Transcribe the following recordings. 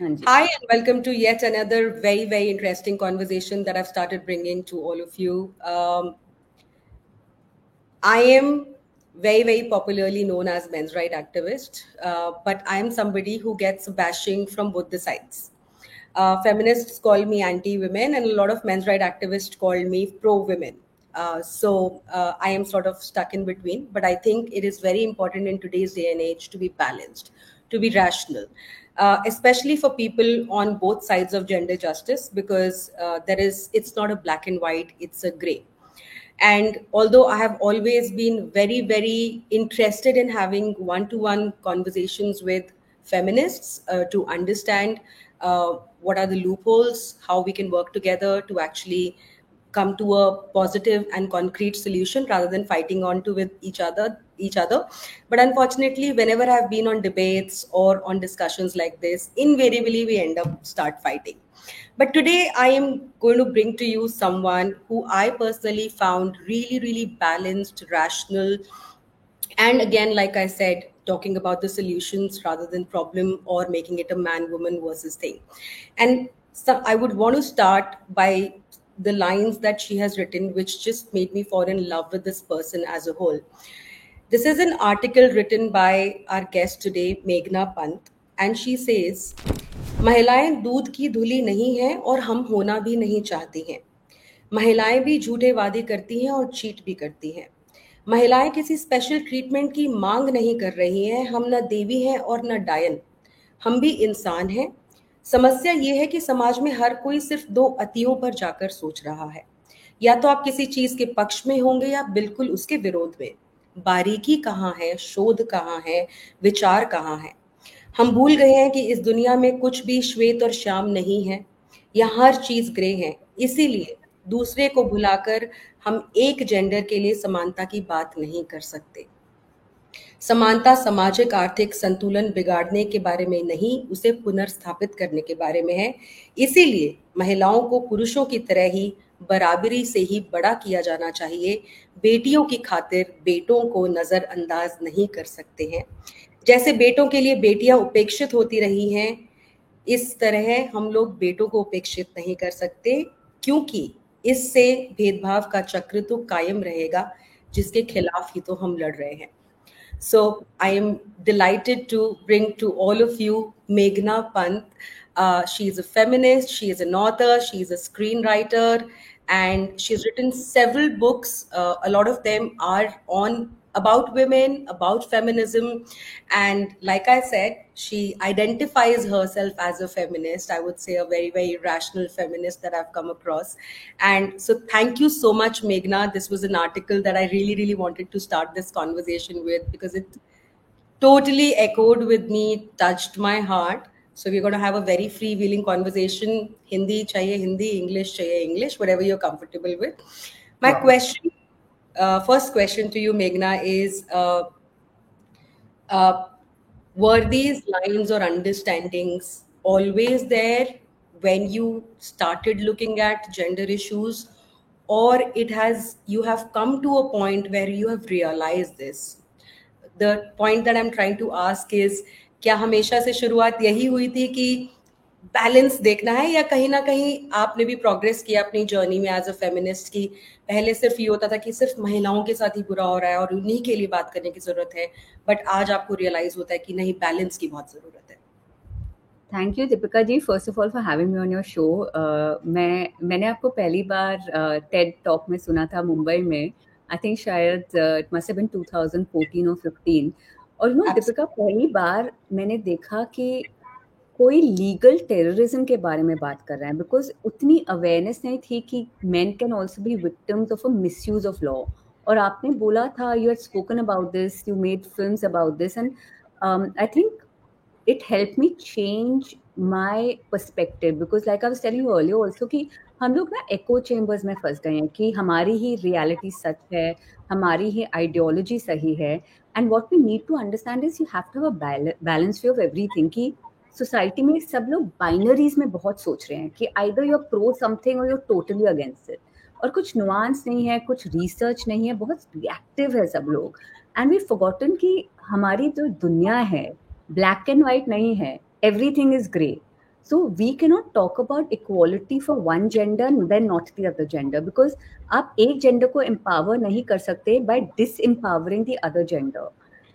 हाँ जी। Hi, and welcome to yet another very, very interesting conversation that I've started bringing to all of you. I am very, very popularly known as men's right activist, but I am somebody who gets bashing from both the sides. Feminists call me anti-women, and a lot of men's right activists call me pro-women. So I am sort of stuck in between, but I think it is very important in today's day and age to be balanced, to be rational, especially for people on both sides of gender justice, because it's not a black and white, it's a gray. And although I have always been very, very interested in having one to one conversations with feminists to understand what are the loopholes, how we can work together to actually come to a positive and concrete solution rather than fighting on to with each other. But unfortunately, whenever I've been on debates or on discussions like this, invariably we end up start fighting. But today I am going to bring to you someone who I personally found really, really balanced, rational, and again, like I said, talking about the solutions rather than problem or making it a man woman versus thing. And so I would want to start by the lines that she has written, which just made me fall in love with this person as a whole. This is an article written by our guest today, Meghna Pant, and she says, महिलाएं दूध की धुली नहीं हैं और हम होना भी नहीं चाहती हैं। महिलाएं भी झूठे वादे करती हैं और चीट भी करती हैं। महिलाएं किसी स्पेशल ट्रीटमेंट की मांग नहीं कर रही हैं, हम न देवी हैं और न डायन, हम भी इंसान हैं। समस्या ये है कि समाज में हर कोई सिर्फ दो अतियों पर जाकर सोच रहा है, या तो आप किसी चीज के पक्ष में होंगे या बिल्कुल उसके विरोध में। बारीकी कहाँ है, शोध कहाँ है, विचार कहाँ है? हम भूल गए हैं कि इस दुनिया में कुछ भी श्वेत और श्याम नहीं है, या हर चीज ग्रे है। इसीलिए दूसरे को भुलाकर हम एक जेंडर के लिए समानता की बात नहीं कर सकते। समानता सामाजिक आर्थिक संतुलन बिगाड़ने के बारे में नहीं, उसे पुनर्स्थापित करने के बारे में है। इसीलिए महिलाओं को पुरुषों की तरह ही बराबरी से ही बड़ा किया जाना चाहिए। बेटियों की खातिर बेटों को नजरअंदाज नहीं कर सकते हैं। जैसे बेटों के लिए बेटियां उपेक्षित होती रही हैं, इस तरह हम लोग बेटों को उपेक्षित नहीं कर सकते, क्योंकि इससे भेदभाव का चक्र तो कायम रहेगा, जिसके खिलाफ ही तो हम लड़ रहे हैं। So I am delighted to bring to all of you Meghna Pant. She is a feminist, she is an author, she is a screenwriter, and she's written several books. A lot of them are on about women, about feminism, and like I said, she identifies herself as a feminist. I would say a very, very rational feminist that I've come across. And so, thank you so much, Meghna. This was an article that I really, really wanted to start this conversation with because it totally echoed with me, touched my heart. So we're going to have a very freewheeling conversation. Hindi chahiye Hindi, English chahiye English, whatever you're comfortable with. My Wow. question, first question to you, Meghna, is uh, were these lines or understandings always there when you started looking at gender issues, or it has you have come to a point where you have realized this? The point that I'm trying to ask is, क्या हमेशा से शुरुआत यही हुई थी कि balance देखना है, या कहीं ना कहीं आपने भी प्रोग्रेस किया अपनी जर्नी में एज अ फेमिनिस्ट की? पहले सिर्फ ये होता था कि सिर्फ महिलाओं के साथ ही बुरा हो रहा है और उन्हीं के लिए बात करने की जरूरत है, बट आज आपको रियलाइज होता है कि नहीं, बैलेंस की बहुत जरूरत है। Thank you Deepika ji, first of all for having me on your show. मैंने आपको पहली बार टेड टॉक में सुना था मुंबई में। आई थिंक शायद इट मस्ट हैव बीन 2014 और 15। और नो दीपिका, पहली बार मैंने देखा कि कोई लीगल टेररिज्म के बारे में बात कर रहा है, बिकॉज उतनी अवेयरनेस नहीं थी कि main can also be victims of a misuse of law. और आपने बोला था, you had spoken about this, you made films about this, and I think it helped me change my perspective, because like I was telling you earlier also कि हम लोग ना echo chambers में फंस गए हैं कि हमारी ही reality सच है, हमारी ही ideology सही है। and what we need to understand is you have to have a balanced view of everything, कि society में सब लोग binaries में बहुत सोच रहे हैं कि either you're pro something or you're totally against it, और कुछ nuance नहीं है, कुछ research नहीं है, बहुत reactive है सब लोग। and we've forgotten कि हमारी जो दुनिया है ब्लैक एंड व्हाइट नहीं है, everything is grey. So we cannot talk about equality for one gender and then not the other gender, because आप एक gender को empower नहीं कर सकते by disempowering the other gender.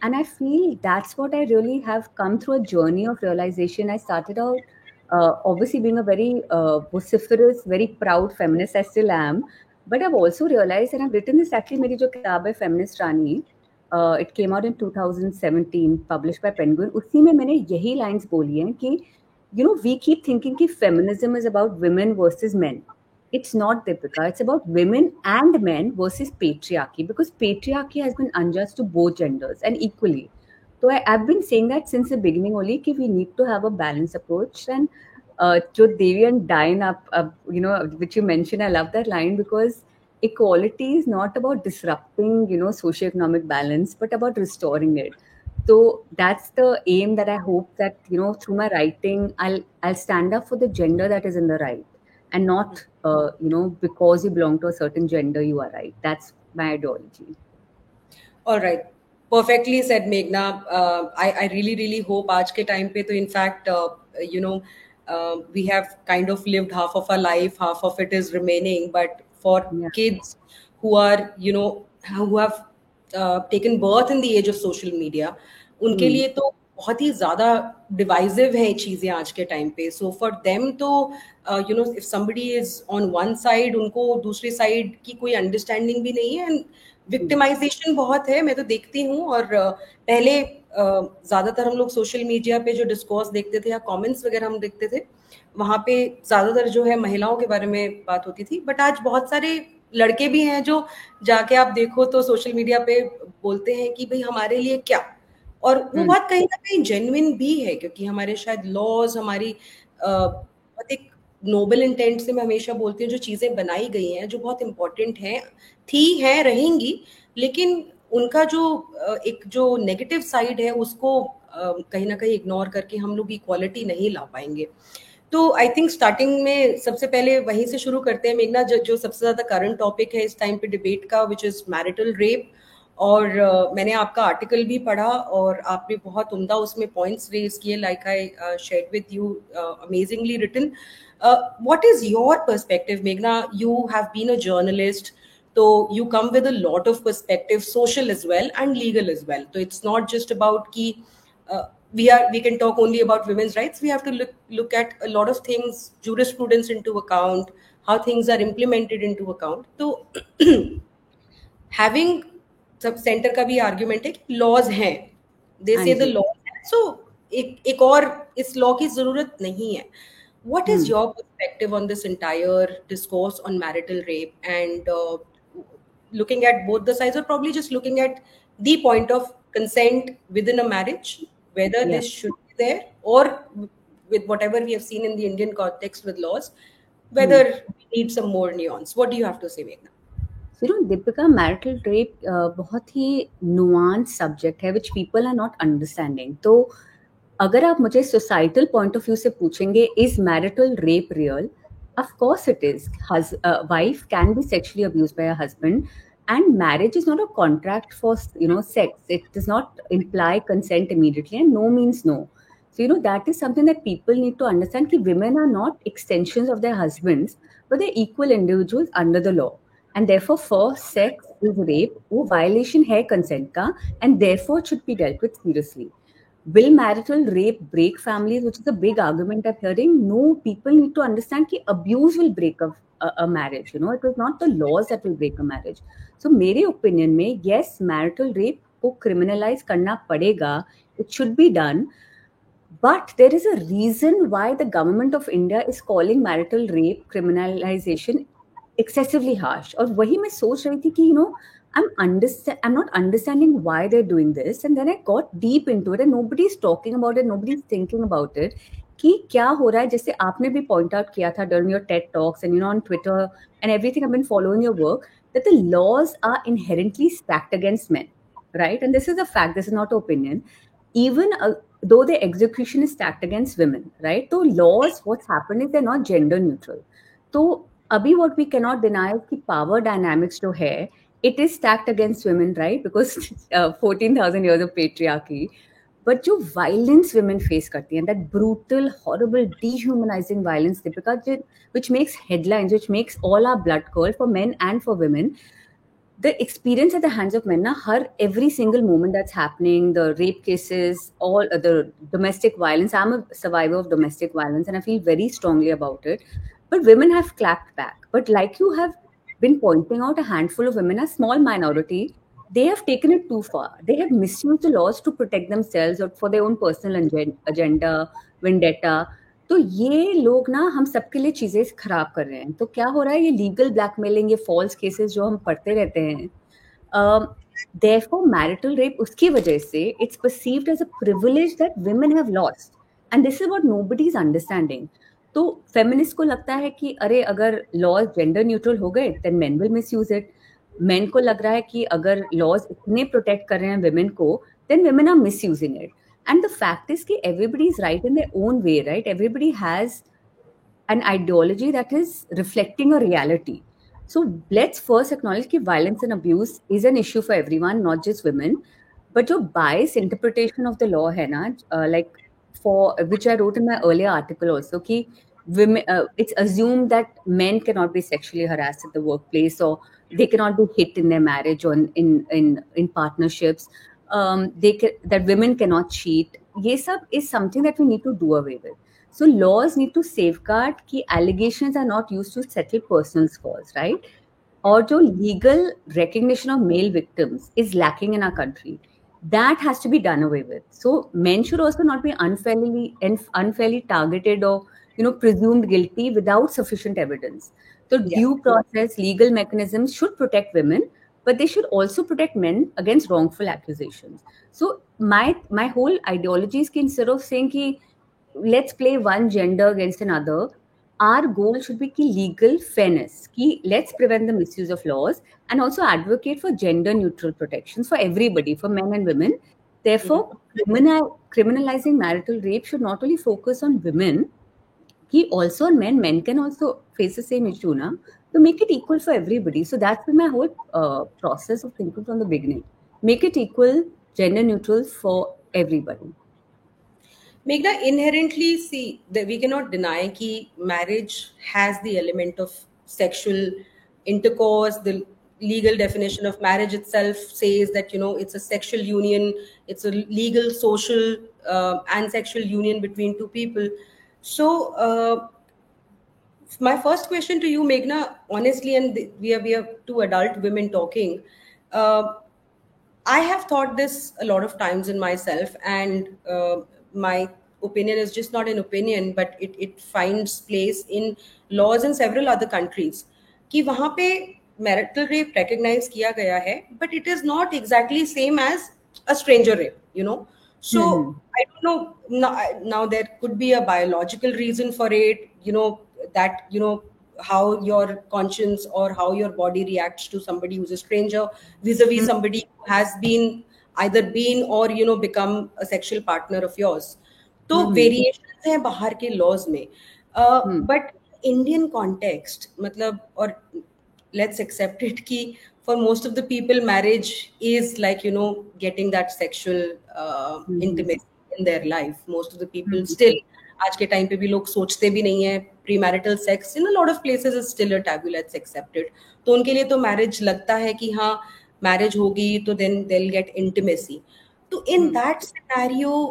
And I feel that's what I really have come through a journey of realization. I started out obviously being a very vociferous, very proud feminist. I still am. But I've also realized, and I've written this actually, मेरी जो किताब है Feminist Rani, it came out in 2017, published by Penguin. उसी में मैंने यही lines बोली हैं कि we keep thinking कि feminism is about women versus men. It's not, Deepika. It's about women and men versus patriarchy, because patriarchy has been unjust to both genders and equally. So I've been saying that since the beginning only, कि we need to have a balanced approach. And जो Devi and Dine which you mentioned, I love that line, because equality is not about disrupting, socioeconomic balance, but about restoring it. So that's the aim that I hope that, through my writing, I'll stand up for the gender that is in the right, and not, because you belong to a certain gender, you are right. That's my ideology. All right. Perfectly said, Meghna. I really, really hope आज के time पे तो in fact, we have kind of lived half of our life, half of it is remaining. But for kids who are, who have taken birth in the age of social media, उनके लिए तो बहुत ही ज़्यादा divisive है चीज़ें आज के time पे. So for them तो, if somebody is on one side, उनको दूसरी side की कोई understanding भी नहीं है, and विक्टिमाइजेशन बहुत है. मैं तो देखती हूँ, और पहले ज्यादातर हम लोग सोशल मीडिया पे जो डिस्कोर्स देखते थे या कमेंट्स वगैरह हम देखते थे, वहां पे ज्यादातर जो है महिलाओं के बारे में बात होती थी. बट आज बहुत सारे लड़के भी हैं जो जाके आप देखो तो सोशल मीडिया पे बोलते हैं कि भाई हमारे लिए क्या, और वो बात कहीं ना कहीं जेन्युइन भी है, क्योंकि हमारे शायद लॉज, हमारी बहुत एक नोबल इंटेंट से मैं हमेशा बोलती हूँ, जो चीजें बनाई गई हैं जो बहुत इंपॉर्टेंट हैं, हैं, रहेंगी, लेकिन उनका जो एक जो नेगेटिव साइड है उसको कहीं ना कहीं इग्नोर करके हम लोग इक्वालिटी नहीं ला पाएंगे. तो आई थिंक स्टार्टिंग में सबसे पहले वहीं से शुरू करते हैं मेघना, जो सबसे ज्यादा करंट टॉपिक है इस टाइम पे डिबेट का, विच इज मैरिटल रेप. और मैंने आपका आर्टिकल भी पढ़ा और आपने बहुत उम्दा उसमें पॉइंट्स रेज किए, like I shared with you, amazingly written. What is your perspective, Meghna? You have been a journalist, so you come with a lot of perspective, social as well and legal as well. So it's not just about ki we can talk only about women's rights. We have to look at a lot of things, jurisprudence into account, how things are implemented into account. So having sub centre का भी argument है कि laws हैं, दे से the law, सो एक और इस law की जरूरत नहीं है. What is your perspective on this entire discourse on marital rape, and looking at both the sides, or probably just looking at the point of consent within a marriage, whether this should be there, or with whatever we have seen in the Indian context with laws, whether we need some more nuance? What do you have to say, Meghna? Deepika, marital rape बहुत ही nuanced subject है, which people are not understanding. तो अगर आप मुझे societal point of view से पूछेंगे, is marital rape real? Of course it is. Wife can be sexually abused by her husband, and marriage is not a contract for sex. It does not imply consent immediately, and no means no. So that is something that people need to understand, that women are not extensions of their husbands, but they're equal individuals under the law. And therefore, first sex is rape, वो violation है consent का, and therefore it should be dealt with seriously. Will marital rape break families, which is a big argument I'm hearing? No, people need to understand that abuse will break a marriage. It is not the laws that will break a marriage. So, मेरे opinion में, yes, marital rape को criminalize करना पड़ेगा. It should be done. But there is a reason why the government of India is calling marital rape criminalization excessively harsh. और वही मैं सोच रही थी कि I'm not understanding why they're doing this, and then I got deep into it, and nobody's talking about it, nobody's thinking about it, कि क्या हो रहा है. जैसे आपने भी point out किया था during your TED talks and on Twitter and everything, I've been following your work, that the laws are inherently stacked against men, right? And this is a fact, this is not opinion. Even though the execution is stacked against women, right? So laws, what's happened is they're not gender neutral. So abhi what we cannot deny is कि power dynamics जो है, it is stacked against women, right? Because 14,000 years of patriarchy. But जो violence women face करती हैं, that brutal, horrible, dehumanizing violence, Deepika, which makes headlines, which makes all our blood curl for men and for women, the experience at the hands of men, every single moment that's happening, the rape cases, all the domestic violence. I'm a survivor of domestic violence and I feel very strongly about it. But women have clapped back. But like you have been pointing out, a handful of women, a small minority, they have taken it too far. They have misused the laws to protect themselves or for their own personal agenda, vendetta. तो ये लोग ना हम सबके लिए चीजें खराब कर रहे हैं. तो क्या हो रहा है, ये लीगल ब्लैकमेलिंग, ये फॉल्स केसेस जो हम पढ़ते रहते हैं, therefore marital rape, उसकी वजह से it's perceived as a privilege that women have lost, and this is what nobody is understanding. तो फेमिनिस्ट को लगता है कि अरे अगर लॉज जेंडर न्यूट्रल हो गए then men will misuse it. Main को लग रहा है कि अगर लॉज इतने प्रोटेक्ट कर रहे हैं women को, then women are misusing it. And the fact is that everybody is right in their own way, right? Everybody has an ideology that is reflecting a reality. So let's first acknowledge that violence and abuse is an issue for everyone, not just women. But the biased interpretation of the law hai na, like for which I wrote in my earlier article also, कि women, it's assumed that men cannot be sexually harassed at the workplace, or they cannot be hit in their marriage or in partnerships. That women cannot cheat. ये सब is something that we need to do away with. So laws need to safeguard कि allegations are not used to settle personal scores, right? और जो legal recognition of male victims is lacking in our country, that has to be done away with. So men should also not be unfairly targeted or presumed guilty without sufficient evidence. So due process, legal mechanisms should protect women, but they should also protect men against wrongful accusations. So my whole ideology is कि instead of saying कि let's play one gender against another, our goal should be ki legal fairness, ki let's prevent the misuse of laws and also advocate for gender neutral protections for everybody, for men and women. Therefore, criminalizing marital rape should not only focus on women, ki also on men. Men can also face the same issue now, to make it equal for everybody. So that's been my whole process of thinking from the beginning. Make it equal, gender neutral for everybody. Meghna, inherently, see, that we cannot deny that marriage has the element of sexual intercourse. The legal definition of marriage itself says that, it's a sexual union, it's a legal, social, and sexual union between two people. So, my first question to you, Meghna, honestly, and we are two adult women talking, I have thought this a lot of times in myself, and my opinion is just not an opinion, but it finds place in laws in several other countries कि वहाँ पे marital rape recognize किया गया है, but it is not exactly same as a stranger rape, So I don't know, now there could be a biological reason for it, that how your conscience or how your body reacts to somebody who's a stranger vis-a-vis somebody who has either been or become a sexual partner of yours. तो variations हैं बाहर के laws में, but Indian context मतलब, और let's accept it कि for most of the people marriage is like getting that sexual intimacy in their life. Most of the people still आज के टाइम पे भी लोग सोचते भी नहीं है, premarital sex in a lot of places is still a taboo, let's accept it. तो उनके लिए तो मैरिज लगता है कि हाँ मैरिज होगी तो then they will get intimacy. तो इन दैट सिनेरियो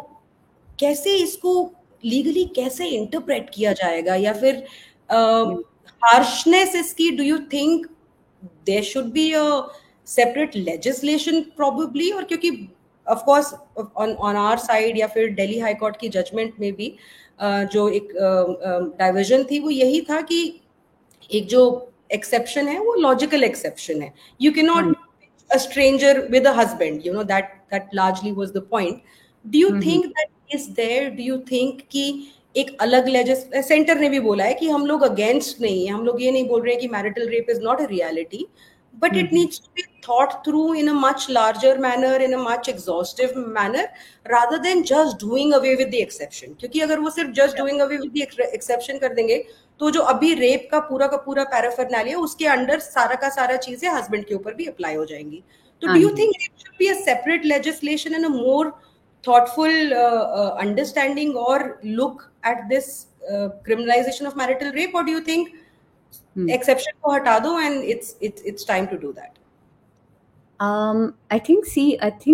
कैसे इसको लीगली कैसे इंटरप्रेट किया जाएगा, या फिर हार्शनेस इसकी, do you think there should be a separate legislation probably, और क्योंकि of course on our side या फिर दिल्ली हाई कोर्ट की जजमेंट में भी जो एक डाइवर्जन थी वो यही था कि एक जो एक्सेप्शन है वो लॉजिकल एक्सेप्शन है. You can not a stranger with a husband, that largely was the point. Do you think that is there? Do you think कि एक अलग सेंटर ने भी बोला है कि हम लोग अगेंस्ट नहीं है, हम लोग ये नहीं बोल रहे हैं कि marital rape is not a reality, but it needs to be thought through in a much larger manner, in a much exhaustive manner, rather than just doing away with the exception. क्योंकि अगर वो सिर्फ just doing away with the exception कर देंगे तो जो अभी rape का पूरा पैराफर्नालिया उसके अंडर सारा का सारा चीजें हस्बैंड के ऊपर भी अप्लाई हो जाएंगी. तो do you think it should be a separate legislation and a more thoughtful understanding or look at this criminalization of marital rape, or do you think exception ko hata do and it's time to do that? I think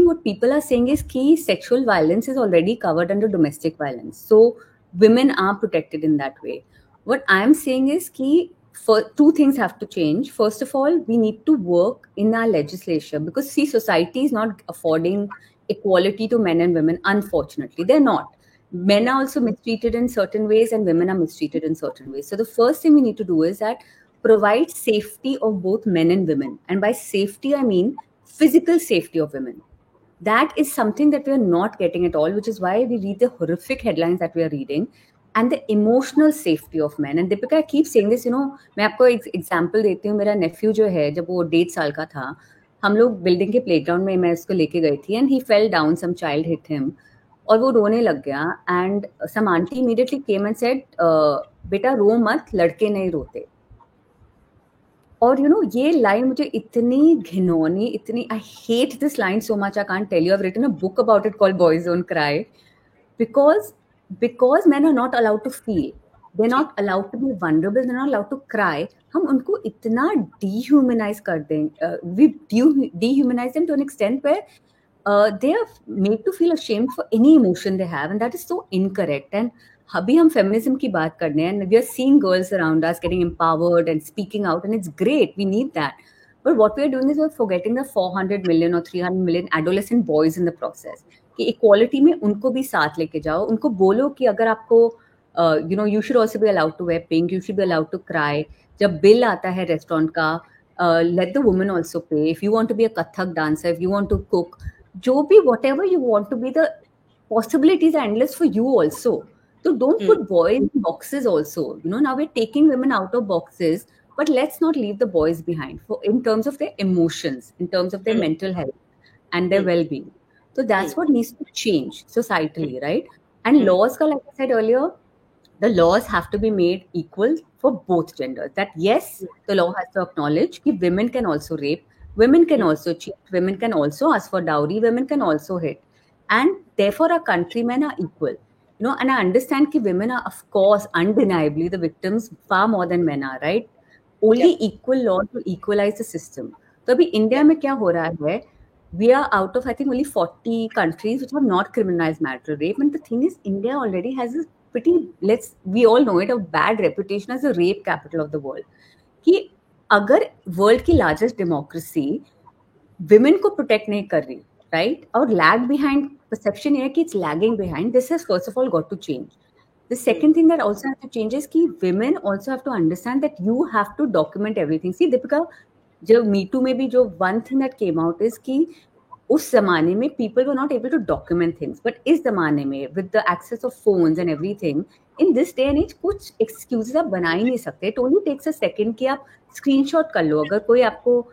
what people are saying is key sexual violence is already covered under domestic violence. So women are protected in that way. What I'm saying is key for two things have to change. First of all, we need to work in our legislation because see, society is not affording equality to men and women. Unfortunately, they're not. Men are also mistreated in certain ways and women are mistreated in certain ways. So the first thing we need to do is that provide safety of both men and women. And by safety, I mean physical safety of women. That is something that we are not getting at all, which is why we read the horrific headlines that we are reading, and the emotional safety of men. And Deepika, I keep saying this, मैं आपको एक example देती हूँ. मेरा नेफ्यू जो है, जब वो 1.5 साल का था, हम लोग बिल्डिंग के प्लेग्राउंड में मैं उसको लेके गई थी, and he fell down, some child hit him, और वो रोने लग गया, and some aunty immediately came and said, बेटा रो मत, लड़के नहीं रोते. और ये लाइन मुझे इतनी घिनौनी, इतनी, I hate this line so much, I can't tell you. I have written a book about it called boys don't cry, because men are not allowed to feel, they're not allowed to be vulnerable, they're not allowed to cry. हम उनको इतना dehumanize कर दें, we dehumanize them to an extent where they are made to feel ashamed for any emotion they have, and that is so incorrect. And अभी हम feminism की बात कर रहे हैं, and we are seeing girls around us getting empowered and speaking out, and it's great, we need that. But what we're doing is we're forgetting the 400 million or 300 million adolescent boys in the process. कि equality में उनको भी साथ लेके जाओ, उनको बोलो कि अगर आपको you should also be allowed to wear pink, you should be allowed to cry. जब बिल आता है रेस्टोरेंट का, let the woman also pay. If you want to be a Kathak dancer, if you want to cook, जो भी whatever you want to be, the possibilities are endless for you also. So don't put boys in boxes also. Now we're taking women out of boxes, but let's not leave the boys behind in terms of their emotions, in terms of their mental health and their well-being. So that's what needs to change societally, right? And laws, like I said earlier, the laws have to be made equal for both genders. That yes, the law has to acknowledge that women can also rape, women can also cheat, women can also ask for dowry, women can also hit. And therefore our countrymen are equal. And I understand that women are, of course, undeniably the victims far more than men are, right? Only equal law to equalize the system. So abhi India mein kya ho raha hai? We are out of, I think, only 40 countries which have not criminalized marital rape. And the thing is, India already has a pretty, we all know it, a bad reputation as a rape capital of the world. कि अगर world की largest democracy women को protect नहीं कर रही, right? और lag behind perception है कि it's lagging behind. This has first of all got to change. The second thing that also has to change is कि women also have to understand that you have to document everything. See, Deepika, जो Me Too में भी जो one thing that came out is कि उस जमाने में people were not able to document things, but इस जमाने में with the access of phones and everything, in this day and age कुछ excuses आप बना ही नहीं सकते. It only takes a second कि आप screenshot कर लो. अगर कोई आपको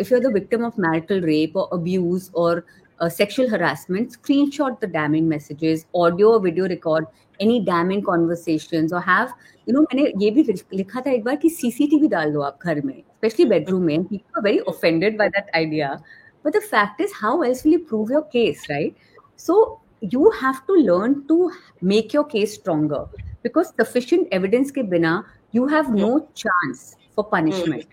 if you're the victim of marital rape or abuse or sexual harassment, screenshot the damning messages, audio or video record any damning conversations, or have, मैंने ये भी लिखा था एक बार कि CCTV डाल दो आप घर में, especially bedroom में. People are very offended by that idea. But the fact is, how else will you prove your case, right? So you have to learn to make your case stronger, because sufficient evidence ke bina, you have no chance for punishment.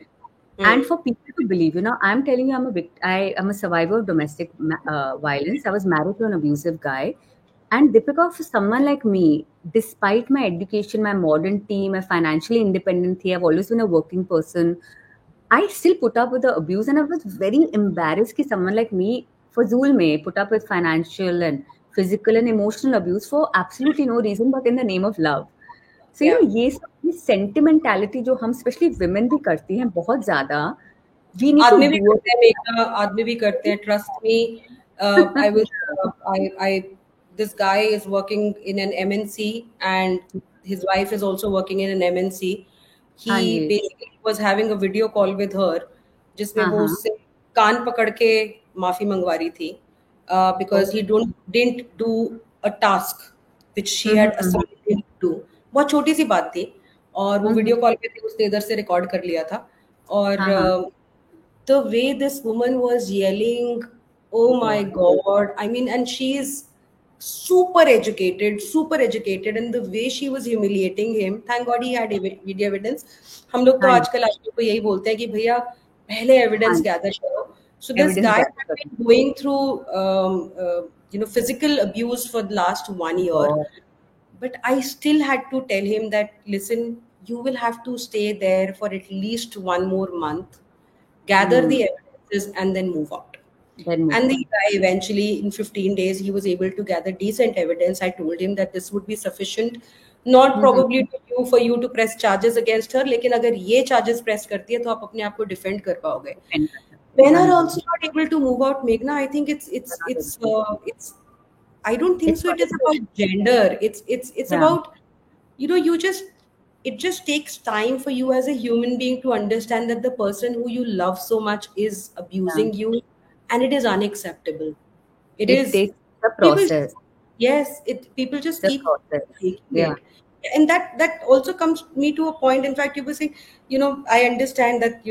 And for people to believe, I'm telling you, I am a survivor of domestic violence. I was married to an abusive guy. And Deepika, for someone like me, despite my education, my modern teen, my financially independent teen, I've always been a working person, I still put up with the abuse, and I was very embarrassed that someone like me, Fazul mein, put up with financial and physical and emotional abuse for absolutely no reason, but in the name of love. So ये sentimentality जो हम especially women भी करती हैं बहुत ज़्यादा, we need आदमी to भी do करते हैं, मेरा आदमी भी करते हैं. Trust me, this guy is working in an MNC and his wife is also working in an MNC. He basically was having a video call with her, जिसमें वो उससे कान पकड़ के माफी मंगवा रही थी, because he didn't do a task which she had assigned him to do. बहुत छोटी सी बात थी, और वो वीडियो कॉल पे थी, उसने इधर से रिकॉर्ड कर लिया था. और the way this woman was yelling, oh my God, I mean, and she's super educated, and the way she was humiliating him. Thank God he had video evidence. हम लोग तो हाँ आजकल आदमी को यही बोलते हैं कि भैया पहले हाँ evidence gather करो. So this evidence guy gather had करो. been going through physical abuse for the last 1 year, और but I still had to tell him that, listen, you will have to stay there for at least 1 more month, gather the evidences, and then move out. Then move And on. the guy eventually, in 15 days, he was able to gather decent evidence. I told him that this would be sufficient, not probably to you for you to press charges against her, लेकिन अगर ये charges press करती है तो आप अपने आप को defend कर पाओगे. डिपेंड कर सकते हैं. Men हाँ are जी. also not able to move out, Meghna. I think it's. I don't think it's so. It not is about gender. It's या about, you just, it just takes time for you as a human being to understand that the person who you love so much is या abusing you, and it is unacceptable. It it is. Takes the People, process. yes, it people just the keep process. taking या it. And that also comes me to a point. In fact, you were saying, I understand that,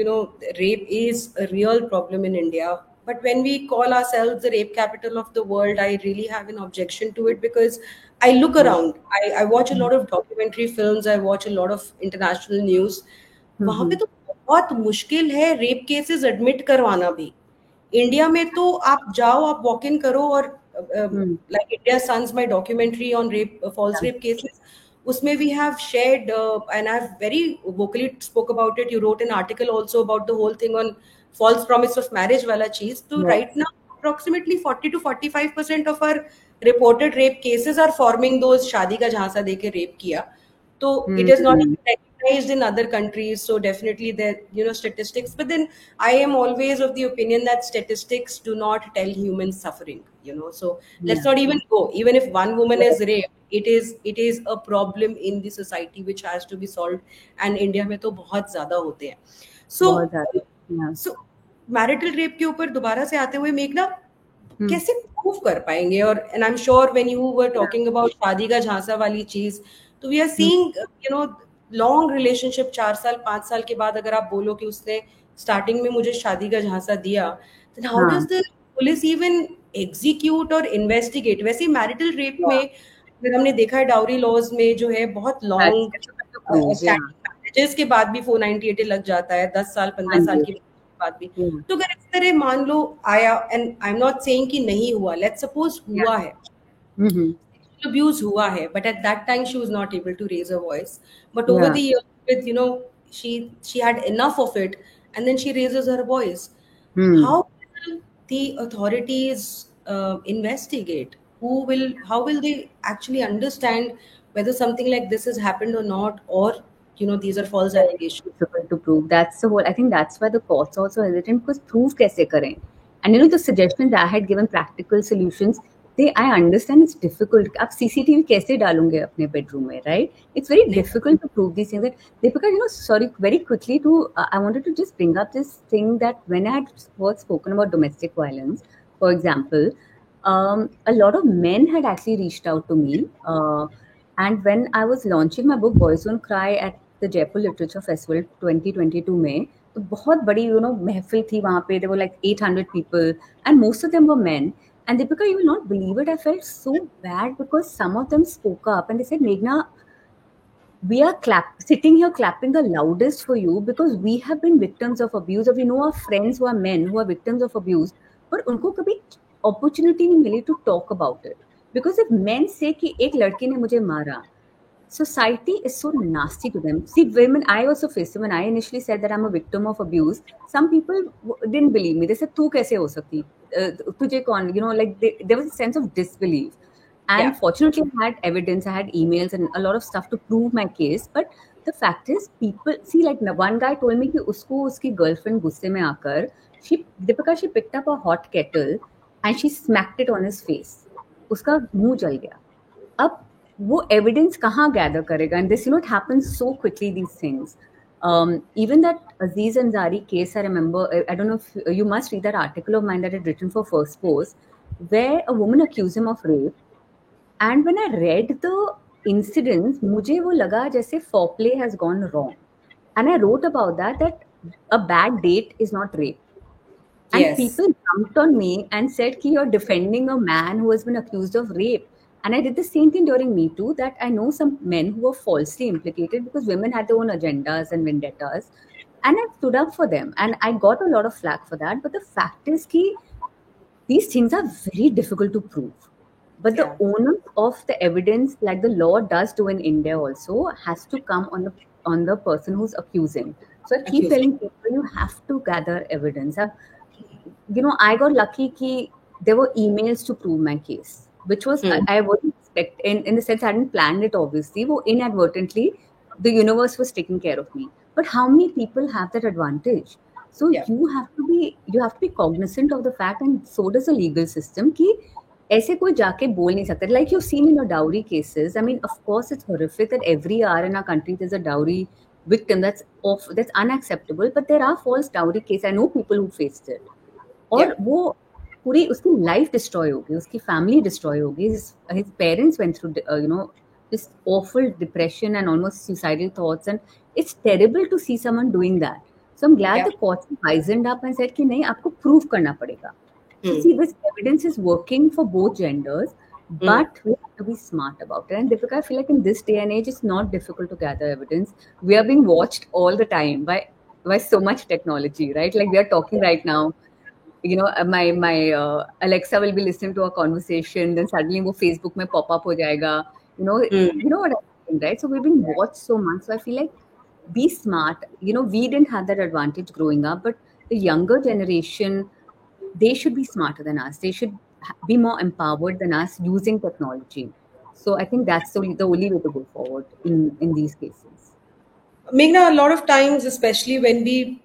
rape is a real problem in India. But when we call ourselves the rape capital of the world, I really have an objection to it, because I look around. I watch a lot of documentary films. I watch a lot of international news. वहां पे तो बहुत मुश्किल है rape cases admit करवाना भी. India में तो आप जाओ, आप वॉक इन करो, और like India Sons, my documentary on rape, false rape cases, usme we have shared, and I've very vocally spoke about it. You wrote an article also about the whole thing on false promise of marriage wala cheez. So right now, approximately 40 to 45% of our reported rape cases are forming those शादी का झांसा देके rape किया. So it is not even recognized in other countries. So definitely there, statistics. But then I am always of the opinion that statistics do not tell human suffering. So let's not even go. Even if one woman is raped, it is a problem in the society which has to be solved. And India में तो बहुत ज़्यादा होते हैं. बहुत So ज्यादा. या so marital rape के ऊपर दोबारा से आते हुए मेघना कैसे प्रूव कर पाएंगे? और and I am sure when you were talking about शादी का झांसा वाली चीज, तो we are seeing long relationship, 4 साल 5 साल के बाद अगर आप बोलो कि उसने स्टार्टिंग में मुझे शादी का झांसा दिया, देन हाउ हाँ does the police even execute और इन्वेस्टिगेट? वैसे मैरिटल रेप में अगर हमने देखा है डाउरी लॉज में जो है बहुत लॉन्ग प्रूव. या स्टैंडिंग मैरिजेस के बाद भी 498 लग जाता है, 10 साल हाँ 15 साल जी. की बात भी. तो अगर इस तरह मान लो आया, and I am not saying कि नहीं हुआ, लेट्स सपोज हुआ है, abuse हुआ है, but at that time she was not able to raise her voice, but over या the years, with she had enough of it, and then she raises her voice. How will the authorities investigate? How will they actually understand whether something like this has happened or not, or these are false allegations? difficult to prove. That's the whole. I think that's why the courts also hesitant, because proof कैसे करें? And the suggestions I had given, practical solutions. I understand it's difficult. आप CCTV कैसे डालोगे अपने bedroom में, right? It's very difficult to prove these things. That Deepika, sorry, very quickly I wanted to just bring up this thing that when I had first spoken about domestic violence, for example, a lot of men had actually reached out to me. And when I was launching my book Boys Don't Cry at the Jaipur Literature Festival 2022 में, तो बहुत बड़ी महफिल थी वहाँ पे. There were like 800 people and most of them were men. And Deepika, you will not believe it, I felt so bad because some of them spoke up and they said, Meghna, we are sitting here clapping the loudest for you because we have been victims of abuse, or we know our friends who are men who are victims of abuse, but उनको कभी opportunity नहीं मिली to talk about it. Because if men say कि एक लड़के ने मुझे मारा, society is so nasty to them. See, women, I also faced it when I initially said that I'm a victim of abuse. Some people didn't believe me. They said, "तू कैसे हो सकती? तुझे कौन?" Like there was a sense of disbelief. And fortunately, I had evidence, I had emails and a lot of stuff to prove my case. But the fact is, people see, like one guy told me कि उसको उसकी girlfriend गुस्से में आकर, Deepika, she picked up a hot kettle and she smacked it on his face. उसका मुंह जल गया. अब वो evidence कहाँ gather करेगा? And this, it happens so quickly, these things. Even that Aziz Ansari case, I remember, I don't know if you must read that article of mine that I had written for First Post, where a woman accused him of rape. And when I read the incidents, मुझे वो लगा जैसे foreplay has gone wrong. And I wrote about that a bad date is not rape. And people jumped on me and said कि you're defending a man who has been accused of rape. And I did the same thing during Me Too, that I know some men who were falsely implicated because women had their own agendas and vendettas. And I stood up for them. And I got a lot of flack for that. But the fact is that these things are very difficult to prove. But the Yeah. onus of the evidence, like the law does do in India also, has to come on the person who's accusing. So I keep Accusing. telling people, you have to gather evidence. I got lucky that there were emails to prove my case, which was Hmm. I wouldn't expect in the sense I hadn't planned it obviously. Well, inadvertently, the universe was taking care of me. But how many people have that advantage? So Yeah. you have to be cognizant of the fact, and so does the legal system. कि ऐसे कोई जाके बोल नहीं सकता. Like you've seen in your dowry cases. I mean, of course, it's horrific that every hour in our country there's a dowry victim that's unacceptable. But there are false dowry cases. I know people who faced it. Yeah. और वो पूरी उसकी life destroy होगी, उसकी family destroy होगी. His parents went through this awful depression and almost suicidal thoughts, and it's terrible to see someone doing that. So I'm glad Yeah. the courts wisened up and said कि नहीं, आपको prove करना पड़ेगा. So Hmm. see, this evidence is working for both genders, Hmm. but we have to be smart about it. And Deepika, I feel like in this day and age, it's not difficult to gather evidence. We are being watched all the time by so much technology, right? Like we are talking Yeah. right now. My Alexa will be listening to a conversation, then suddenly वो Facebook में pop up हो जाएगा. You know, Hmm. you know what I mean, right? So we've been watched so much. So I feel like be smart. We didn't have that advantage growing up, but the younger generation, they should be smarter than us. They should be more empowered than us using technology. So I think that's the only way to go forward in these cases. Meghna, a lot of times, especially when we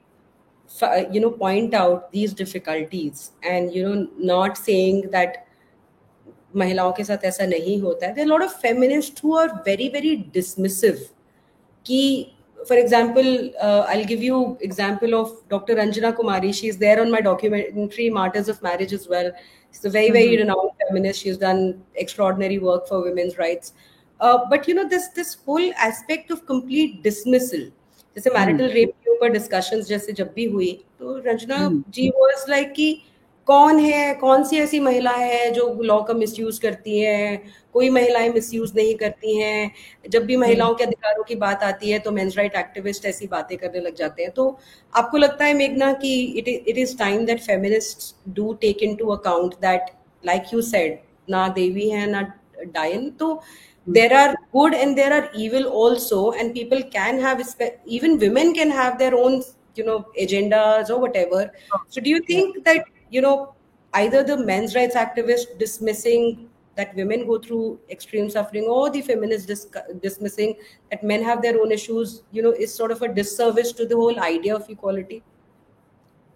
point out these difficulties, and not saying that महिलाओं के साथ ऐसा नहीं होता है, there are a lot of feminists who are very very dismissive कि for example, I'll give you example of Dr. Ranjana Kumari. She's there on my documentary Martyrs of Marriage as well. She's a very very Mm-hmm. renowned feminist. She's done extraordinary work for women's rights. But this whole aspect of complete dismissal, जैसे Mm-hmm. Marital rape के ऊपर discussions जैसे जब भी हुई, तो Ranjana Mm-hmm. Ji was like कि कौन है, कौन सी ऐसी महिला है जो लॉ का मिसयूज करती है, कोई महिलाएं मिसयूज नहीं करती हैं. जब भी Mm-hmm. महिलाओं के अधिकारों की बात आती है तो मेंस राइट एक्टिविस्ट ऐसी बातें करने लग जाते हैं. तो आपको लगता है मेघना कि it is time that feminists do take into account that, like you said, ना देवी है ना डायन, तो there are good and there are evil also, and people can have, even women can have their own agendas or whatever. So do you Yeah. think that either the men's rights activists dismissing that women go through extreme suffering, or the feminists dismissing that men have their own issues, is sort of a disservice to the whole idea of equality?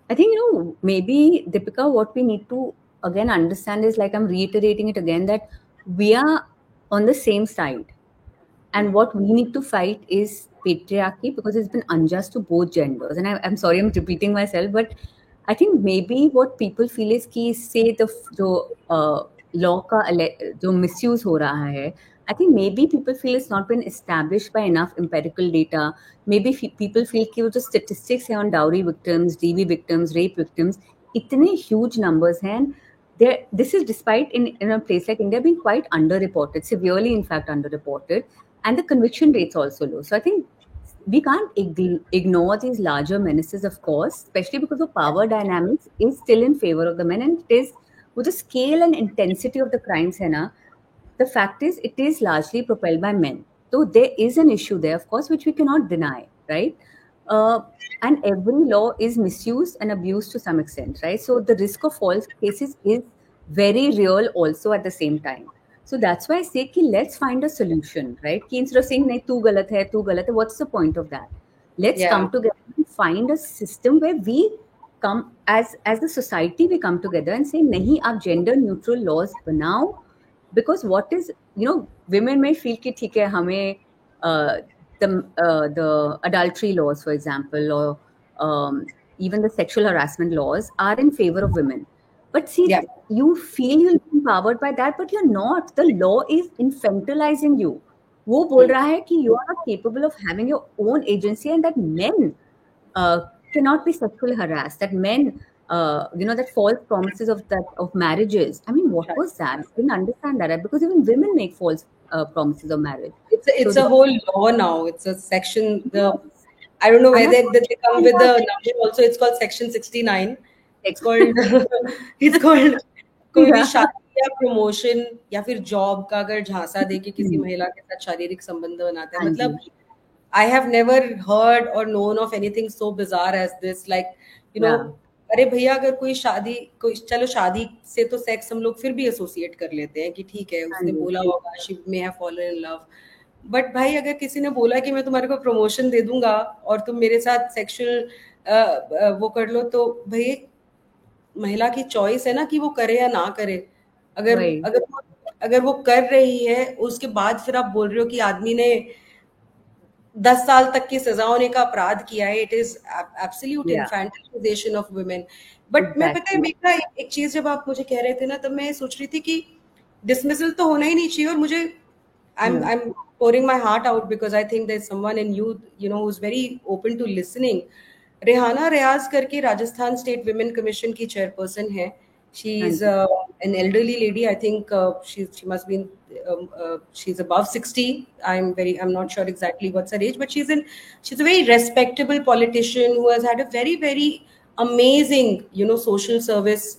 I think, maybe, Deepika, what we need to again understand is, like I'm reiterating it again, that we are on the same side. And what we need to fight is patriarchy, because it's been unjust to both genders. And I'm sorry, I'm repeating myself, but I think maybe what people feel is कि say जो law का जो misuse हो रहा है, I think maybe people feel it's not been established by enough empirical data. Maybe people feel कि वो जो statistics हैं on dowry victims, DV victims, rape victims, इतने huge numbers हैं. This is despite in a place like India being quite underreported, severely in fact underreported, and the conviction rates also low. So I think we can't ignore these larger menaces, of course, especially because the power dynamics is still in favor of the men, and it is with the scale and intensity of the crimes, Hena. The fact is, it is largely propelled by men. So there is an issue there, of course, which we cannot deny, right? Uh, and every law is misused and abused to some extent, right? So the risk of false cases is very real also at the same time. So that's why I say कि let's find a solution, right? कि instead of saying नहीं तू गलत है, what's the point of that? Let's Yeah. come together and find a system where we come as the society, we come together and say नहीं, आप gender neutral laws बनाओ, because what is, women may feel कि ठीक है हमें the adultery laws, for example, or even the sexual harassment laws are in favor of women. But see, Yeah. you feel you'll be empowered by that, but you're not. The law is infantilizing you. वो बोल रहा है कि you are not capable of having your own agency, and that men cannot be sexually harassed, that men that false promises of marriages. I mean, what was that? I didn't understand that, because even women make false promises of marriage. So It's a whole law now. It's a section. I don't know I'm not whether they come talking with the about number also. It's called Section 69. It's sex. called it's called कोई भी Yeah. शादी या promotion या फिर job का अगर झांसा दे के किसी महिला के साथ शारीरिक संबंध बनाता है, हाँ मतलब जी. I have never heard or known of anything so bizarre as this. Like, you know, Yeah. अरे भैया अगर कोई चलो शादी से तो सेक्स हम लोग फिर भी एसोसिएट कर लेते हैं कि ठीक है हाँ उसने जी. बोला होगा she may have fallen in love, but भाई अगर किसी ने बोला कि मैं तुम्हारे को प्रमोशन दे दूंगा और तुम मेरे साथ सेक्सुअल वो कर लो, तो भाई महिला की चॉइस है ना कि वो करे या ना करे. अगर वही. अगर अगर वो कर रही है उसके बाद फिर आप बोल रहे हो कि आदमी ने 10 साल तक की सजा होने का अपराध किया है. It is absolute Yeah. Infantilization of women. But मैं पता है Exactly. मेरा एक चीज जब आप मुझे कह रहे थे ना, तब मैं सोच रही थी कि डिसमिसल तो होना ही नहीं चाहिए. और मुझे I'm pouring my heart out because I think there's someone in you know who's very open to listening. Rehana Riyaz करके राजस्थान स्टेट विमेन कमीशन की चेयरपर्सन है. She हाँ is जी. an elderly lady. I think she must be she's above 60. I'm not sure exactly what's her age, but she's a very respectable politician who has had a very amazing social service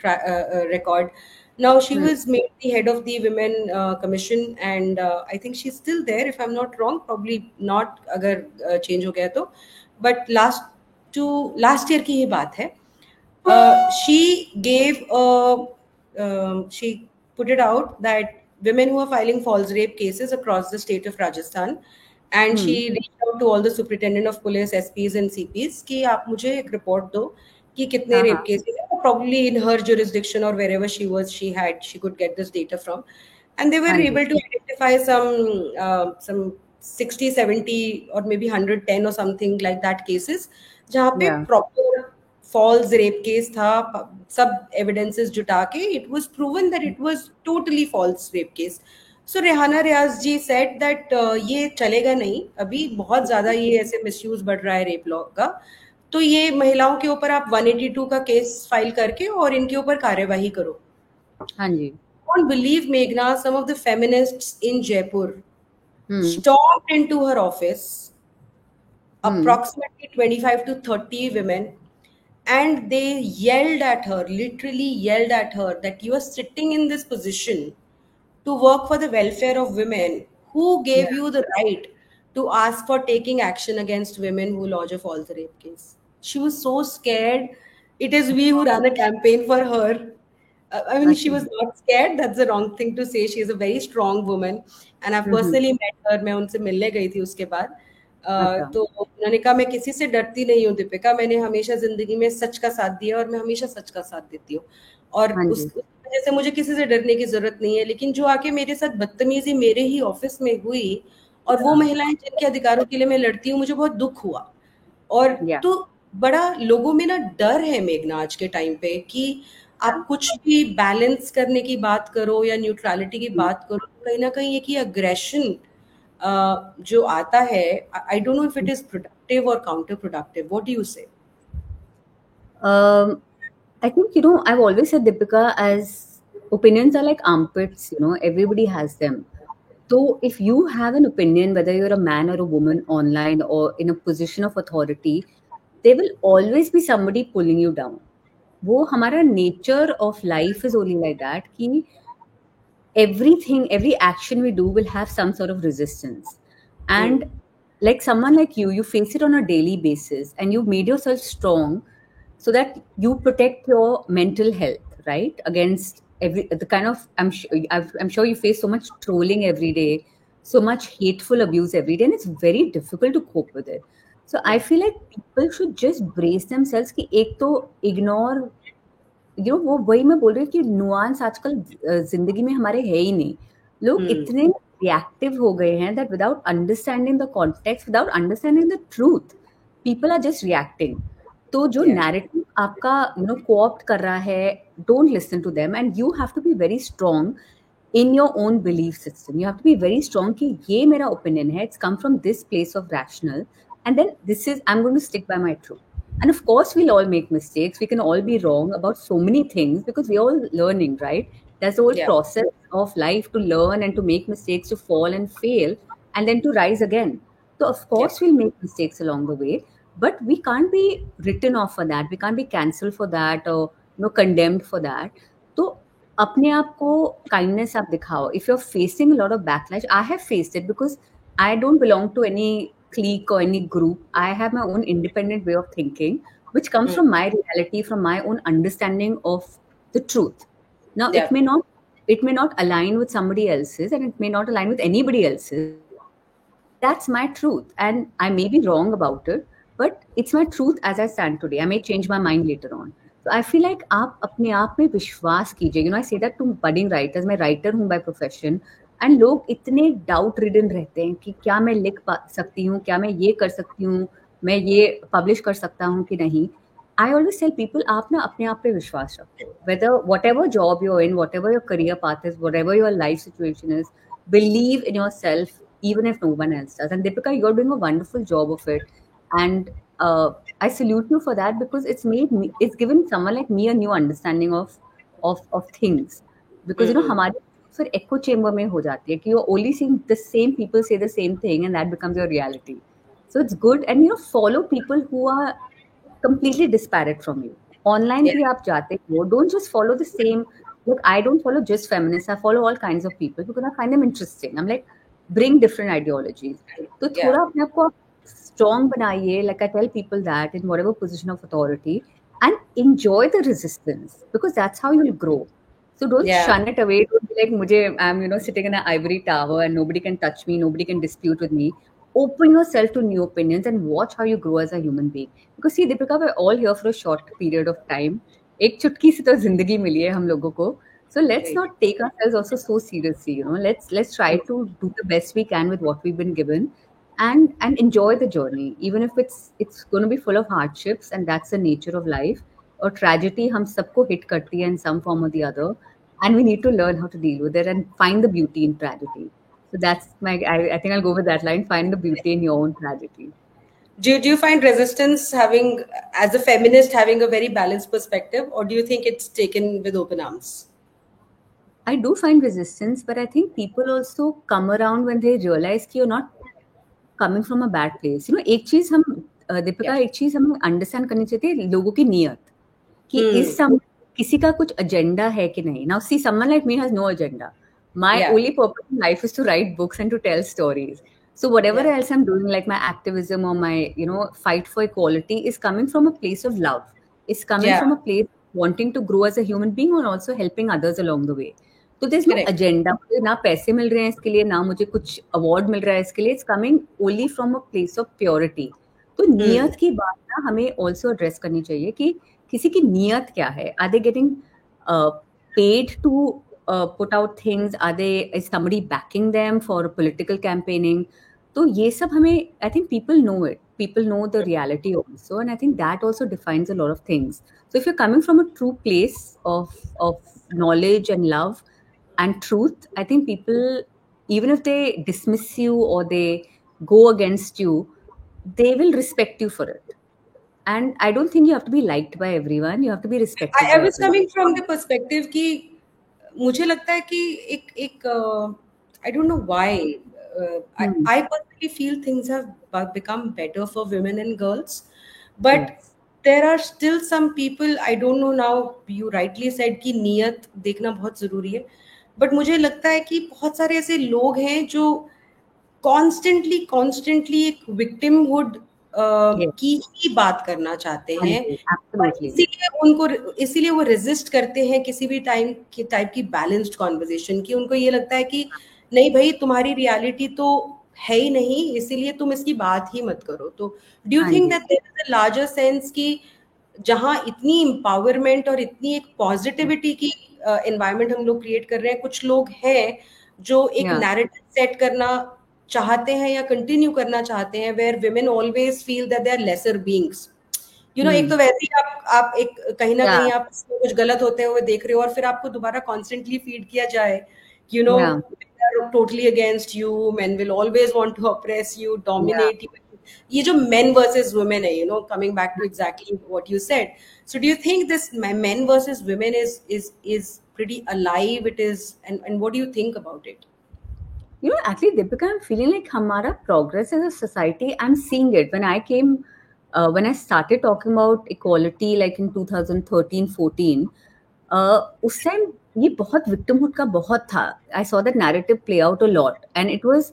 record. Now she Hmm. was made the head of the women commission, and I think she's still there if I'm not wrong. Probably not अगर change हो गया तो. But last year की ही बात है. She gave she put it out that women who are filing false rape cases across the state of Rajasthan, and Hmm. she reached out to all the superintendent of police, SPs and CPs कि आप मुझे एक report दो कि कितने हाँ rape हाँ. cases हैं. Probably in her jurisdiction or wherever she was, she could get this data from, and they were हाँ जी. able to identify some 60, 70 or maybe 110 or something like that cases जहाँ पे Yeah. proper false rape case था. सब evidences जुटा के it was proven that it was totally false rape case. So Rehana Riyaz ji said that ये चलेगा नहीं, अभी बहुत ज्यादा ये ऐसे मिसयूज बढ़ रहा है रेप लॉ का, तो ये महिलाओं के ऊपर आप 182 का केस फाइल करके और इनके ऊपर कार्यवाही करो. हाँ जी. Don't believe, Meghna, some of the feminists in Jaipur Hmm. stormed into her office, Hmm. approximately 25 to 30 women, and they yelled at her, literally yelled at her, that you are sitting in this position to work for the welfare of women. Who gave Yeah. you the right to ask for taking action against women who lodge a false rape case? She was so scared. It is we who ran a campaign for her. I mean, she अच्छा. was not scared. That's the wrong thing to say. She is a very strong woman, and I've hmm. personally met her. मैं उनसे मिलने गई थी उसके बाद. अच्छा. तो उन्होंने कहा मैं किसी से डरती नहीं हूँ दीपिका, मैंने हमेशा जिंदगी में सच का साथ दिया और मैं हमेशा सच का साथ देती हूँ, और हाँ उस जी. वजह से मुझे किसी से डरने की जरूरत नहीं है. लेकिन जो आके मेरे साथ बदतमीजी मेरे ही ऑफिस में हुई, और वो Yeah. महिलाएं जिनके अधिकारों के लिए मैं लड़ती हूँ, मुझे बहुत दुख हुआ. और Yeah. तो बड़ा लोगों में ना डर है मेघना आज के टाइम पे कि आप कुछ भी बैलेंस करने की बात करो या न्यूट्रलिटी की बात करो, तो कहीं ना कहीं एक ही अग्रेशन जो आता है. I don't know if it is productive और counterproductive. What do you say? I think, I've always said, Deepika, as opinions are like armpits, everybody has them. So if you have an opinion, whether you're a man or a woman online or in a position of authority, there will always be somebody pulling you down. वो हमारा nature of life is only like that कि every action we do will have some sort of resistance. And like someone like you face it on a daily basis and you made yourself strong so that you protect your mental health, right? Against the kind of, I'm sure you face so much trolling every day, so much hateful abuse every day, and it's very difficult to cope with it. So I feel like people should just brace themselves कि एक तो ignore, वो वही मैं बोल रही हूँ कि नुआंस आजकल जिंदगी में हमारे है ही नहीं. लोग इतने रिएक्टिव हो गए हैं that without understanding the context, without understanding the truth, people are just reacting. तो जो नैरेटिव आपका co-opt कर रहा है, don't listen to them, and you have to be very strong in your own belief system. You have to be very strong कि ये मेरा opinion है, it's come from this place of rational, and then I'm going to stick by my truth. And of course, we'll all make mistakes. We can all be wrong about so many things because we're all learning, right? There's the whole Yeah, process of life to learn and to make mistakes, to fall and fail, and then to rise again. So, of yeah, course, we'll make mistakes along the way, but we can't be written off for that. We can't be cancelled for that or condemned for that. So, अपने आप को kindness आप दिखाओ. If you're facing a lot of backlash, I have faced it because I don't belong to any clique or any group. I have my own independent way of thinking, which comes mm, from my reality, from my own understanding of the truth. Now, yeah, it may not align with somebody else's, and it may not align with anybody else's. That's my truth, and I may be wrong about it, but it's my truth as I stand today. I may change my mind later on. So I feel like आप अपने आप में विश्वास कीजिए. I say that to budding writers. मैं writer हूँ by profession, and लोग इतने doubt ridden रहते हैं कि क्या मैं लिख सकती हूँ, क्या मैं ये कर सकती हूँ, मैं ये publish कर सकता हूँ कि नहीं. I always tell people आप ना अपने आप पे विश्वास रखो. Whether whatever job you're in, whatever your career path is, whatever your life situation is, believe in yourself even if no one else does. And Deepika, you're doing a wonderful job of it. And I salute you for that because it's given someone like me a new understanding of things. Because mm, हमारी फिर echo chamber में हो जाती है कि you're only seeing the same people say the same thing and that becomes your reality. So it's good, and follow people who are completely disparate from you. Online yeah, भी आप जाते हो, don't just follow the same. Look, I don't follow just feminists. I follow all kinds of people because I find them interesting. I'm like, bring different ideologies. तो yeah, थोड़ा अपने आप को strong बनाइए. Like I tell people that in whatever position of authority, and enjoy the resistance because that's how you'll grow. So don't yeah. shun it away. Don't be like, मुझे I'm sitting in an ivory tower and nobody can touch me, nobody can dispute with me. Open yourself to new opinions and watch how you grow as a human being. Because see, Deepika, we're all here for a short period of time. एक चुटकी से तो जिंदगी मिली है हम लोगों को. So let's Right. not take ourselves also so seriously. Let's try to do the best we can with what we've been given, and enjoy the journey, even if it's going to be full of hardships, and that's the nature of life. Or tragedy, हम सबको hit करती है in some form or the other, and we need to learn how to deal with it and find the beauty in tragedy. So that's I think I'll go with that line: find the beauty in your own tragedy. Do you find resistance having, as a feminist, having a very balanced perspective, or do you think it's taken with open arms? I do find resistance, but I think people also come around when they realize कि you're not coming from a bad place. एक चीज हम Yeah. Deepika, एक चीज हमें understand करनी चाहिए लोगों की नियत कि Hmm. इस सम किसी का कुछ एजेंडा है कि नहीं. Now see, someone like me has no agenda. My Yeah. only purpose in life is to write books and to tell stories. So whatever Yeah. else I'm doing, like my activism or my fight for equality, is coming from a place of love. It's coming Yeah. from a place wanting to grow as a human being and also helping others along the way. तो there's no Correct. agenda. मुझे ना पैसे मिल रहे हैं इसके लिए, ना मुझे कुछ अवार्ड मिल रहा है इसके लिए. It's coming only from a place of purity. तो Hmm. नियत की बात ना हमें also address करनी चाहिए कि किसी की नियत क्या है. Are they getting paid to put out things? Is somebody backing them for political campaigning? तो ये सब हमें, I think people know it. People know the reality also, and I think that also defines a lot of things. So if you're coming from a true place of knowledge and love and truth, I think people, even if they dismiss you or they go against you, they will respect you for it. And I don't think you have to be liked by everyone. You have to be respected I by was everyone. coming from the perspective कि मुझे लगता है कि एक I don't know why Hmm. I personally feel things have become better for women and girls, but Yes. there are still some people, I don't know now, you rightly said कि नियत देखना बहुत जरूरी है, but मुझे लगता है कि बहुत सारे ऐसे लोग हैं जो कॉन्स्टेंटली एक विक्टिमहुड Yes. की ही बात करना चाहते हाँ हैं, जी, और absolutely. इसीलिए वो रेजिस्ट करते हैं किसी भी टाइप की बैलेंस्ड कॉन्वर्जेशन की. उनको ये लगता है कि नहीं भाई, तुम्हारी रियलिटी तो है ही नहीं, इसीलिए तुम इसकी बात ही मत करो. तो डू यू हाँ थिंक जी. That there is a larger sense कि जहाँ इतनी एम्पावरमेंट और इतनी एक पॉजिटिविटी की एनवायरनमेंट हम लोग क्रिएट कर रहे हैं, कुछ लोग हैं जो एक Yeah. नैरेटिव सेट करना चाहते हैं या कंटिन्यू करना चाहते हैं, where women always feel that they are lesser beings. एक तो Hmm. वैसे ही आप एक कहीं ना Yeah. कहीं आप कुछ गलत होते हुए देख रहे हो, और फिर आपको दोबारा कॉन्स्टेंटली फीड किया जाए Yeah. totally against you, men will always want to oppress you, Yeah. dominate you, ये जो men versus women है, you know, coming back to exactly what you said. So do you think this men versus women is pretty alive? It is, and what do you think about it? You know, actually, Deepika, I'm feeling like Hamara progress as a society, I'm seeing it. When I started talking about equality, like in 2013, 14, उस time ये बहुत victimhood का बहुत था. I saw that narrative play out a lot, and it was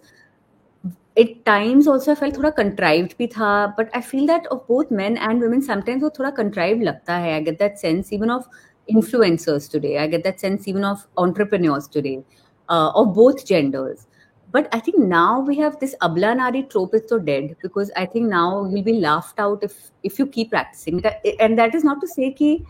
at times also I felt थोड़ा contrived भी था, but I feel that of both men and women sometimes वो थोड़ा contrived लगता है. I get that sense even of influencers today. I get that sense even of entrepreneurs today, of both genders. But I think now we have this abla nari trope is so dead, because I think now you'll be laughed out if you keep practicing it. And that is not to say कि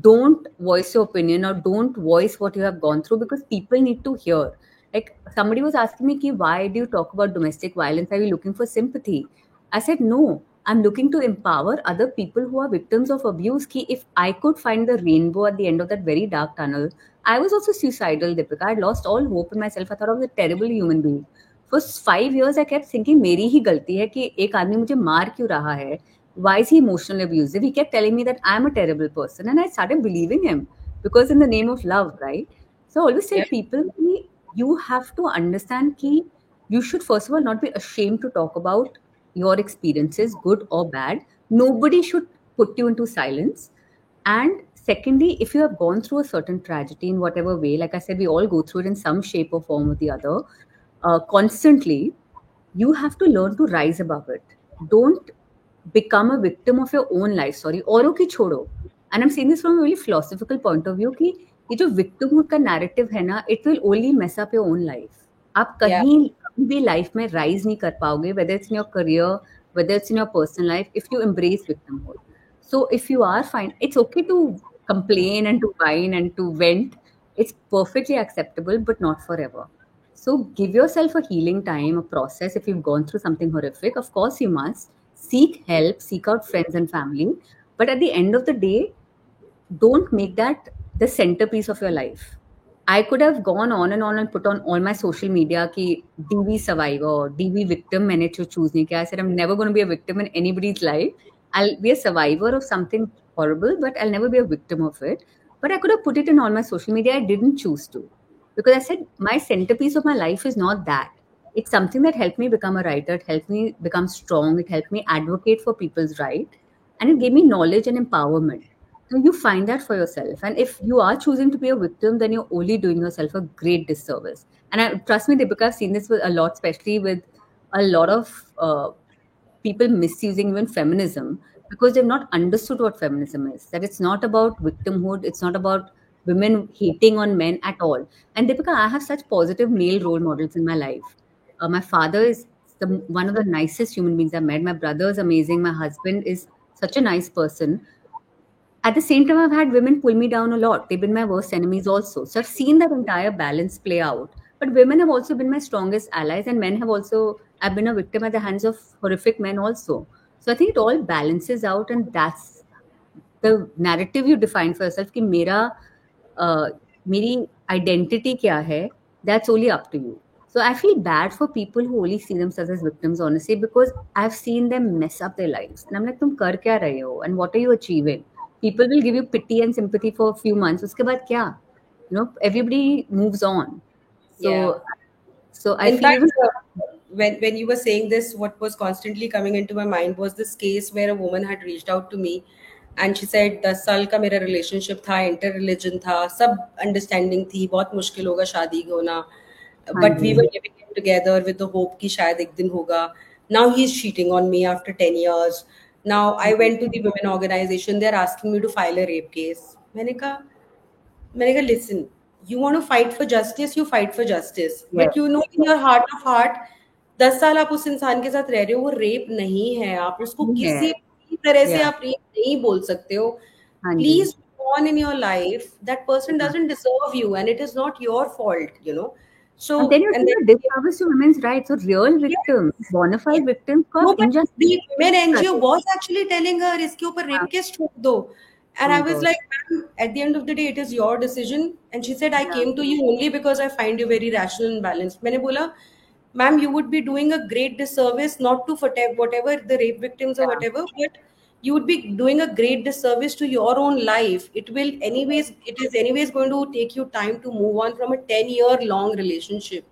don't voice your opinion or don't voice what you have gone through, because people need to hear. Like somebody was asking me, ki, why do you talk about domestic violence? Are you looking for sympathy? I said, no, I'm looking to empower other people who are victims of abuse. Ki, if I could find the rainbow at the end of that very dark tunnel, I was also suicidal, Deepika. I lost all hope in myself. I thought I was a terrible human being. For 5 years, I kept thinking, मेरी ही गलती है कि एक आदमी मुझे मार क्यों रहा है? Why is he emotionally abusive? He kept telling me that I'm a terrible person, and I started believing him because in the name of love, right? So I always say Yeah. people, you have to understand that you should first of all not be ashamed to talk about your experiences, good or bad. Nobody should put you into silence. And secondly, if you have gone through a certain tragedy in whatever way, like I said, we all go through it in some shape or form or the other, constantly, you have to learn to rise above it. Don't become a victim of your own life. Sorry, औरों की छोड़ो. And I'm saying this from a really philosophical point of view कि ये जो victimhood का narrative है ना, it will only mess up your own life. आप Yeah. कहीं भी life में rise नहीं कर पाओगे, whether it's in your career, whether it's in your personal life, if you embrace victimhood. So if you are fine, it's okay to complain and to whine and to vent. It's perfectly acceptable, but not forever. So give yourself a healing time, a process. If you've gone through something horrific, of course you must seek help, seek out friends and family. But at the end of the day, don't make that the centerpiece of your life. I could have gone on and put on all my social media ki DV survivor, DV victim मैंने choose नहीं किया. I said I'm never going to be a victim in anybody's life. I'll be a survivor of something horrible, but I'll never be a victim of it. But I could have put it in all my social media. I didn't choose to, because I said my centerpiece of my life is not that. It's something that helped me become a writer. It helped me become strong. It helped me advocate for people's right, and it gave me knowledge and empowerment. So you find that for yourself. And if you are choosing to be a victim, then you're only doing yourself a great disservice. And trust me, Deepika, I've seen this with a lot, especially with a lot of people misusing even feminism, because they've not understood what feminism is. That it's not about victimhood, it's not about women hating on men at all. And Deepika, I have such positive male role models in my life. My father is one of the nicest human beings I've met. My brother is amazing. My husband is such a nice person. At the same time, I've had women pull me down a lot. They've been my worst enemies also. So I've seen that entire balance play out. But women have also been my strongest allies, and men have also, I've been a victim at the hands of horrific men also. So I think it all balances out, and that's the narrative you define for yourself कि मेरी identity क्या है, that's only up to you. So I feel bad for people who only see themselves as victims, honestly, because I've seen them mess up their lives. And I'm like, तुम कर क्या रहे हो? And what are you achieving? People will give you pity and sympathy for a few months. उसके बाद क्या? You know, everybody moves on. Yeah. So I In feel fact, even when you were saying this, what was constantly coming into my mind was this case where a woman had reached out to me, and she said 10 साल का मेरा relationship था, inter religion था, सब understanding थी, बहुत मुश्किल होगा शादी होना, हाँ but we ji, were living together with the hope कि शायद एक दिन होगा. Now he's cheating on me after 10 years. Now I went to the women organization. They're asking me to file a rape case. मैंने कहा listen, you want to fight for justice, you fight for justice, yes, but you know in your heart of heart 10 साल आप उस इंसान के साथ रह रहे हो, वो रेप नहीं है, आप उसको किसी yes, भी तरह से yeah, आप रेप नहीं बोल सकते हो. हाँ जी. Please move on in your life. That person Yeah. doesn't deserve you, and it is not your fault, you know. So And then you're and doing then a disservice to women's rights. So real victims, yes, bona yes. fide victims को No, आप but injustice the women NGO करते हो. was actually telling her इसके ऊपर हाँ, rape case छोड़ दो. And my I was God. like, ma'am, at the end of the day, it is your decision. And she said, I Yeah. came to you only because I find you very rational and balanced. मैंने बोला, ma'am, you would be doing a great disservice, not to whatever the rape victims or Yeah, whatever, but you would be doing a great disservice to your own life. It is anyways going to take you time to move on from a 10-year long relationship.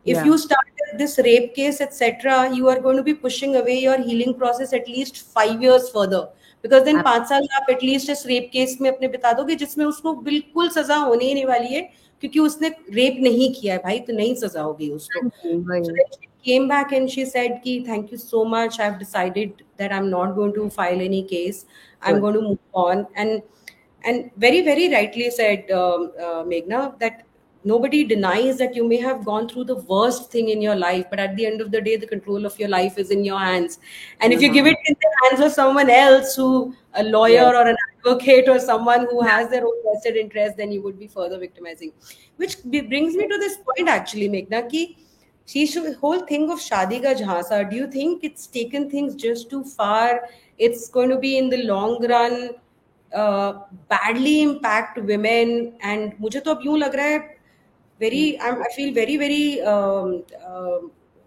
If yeah, you started this rape case, etc., you are going to be pushing away your healing process at least 5 years further. Because then 5 साल आप at least इस rape case में अपने बिता दोगे जिसमें उसको बिल्कुल सजा होने ही नहीं वाली है, क्योंकि उसने रेप नहीं किया है भाई, तो नहीं सजा होगी उसको. So absolutely. then she came back and she said ki, thank you so much, I've decided that I'm not going to file any case, I'm Good. going to move on. And very, very rightly said, Meghna, that nobody denies that you may have gone through the worst thing in your life, but at the end of the day, the control of your life is in your hands. And if you give Uh-huh. it in the hands of someone else, who a lawyer Yes. or an advocate or someone who Yeah. has their own vested interest, then you would be further victimizing. Which brings me to this point actually, Meghna, ki whole thing of Shadi Ka Jhansa, do you think it's taken things just too far? It's going to be in the long run badly impact women. And मुझे तो अब यूं लग रहा है I feel very, very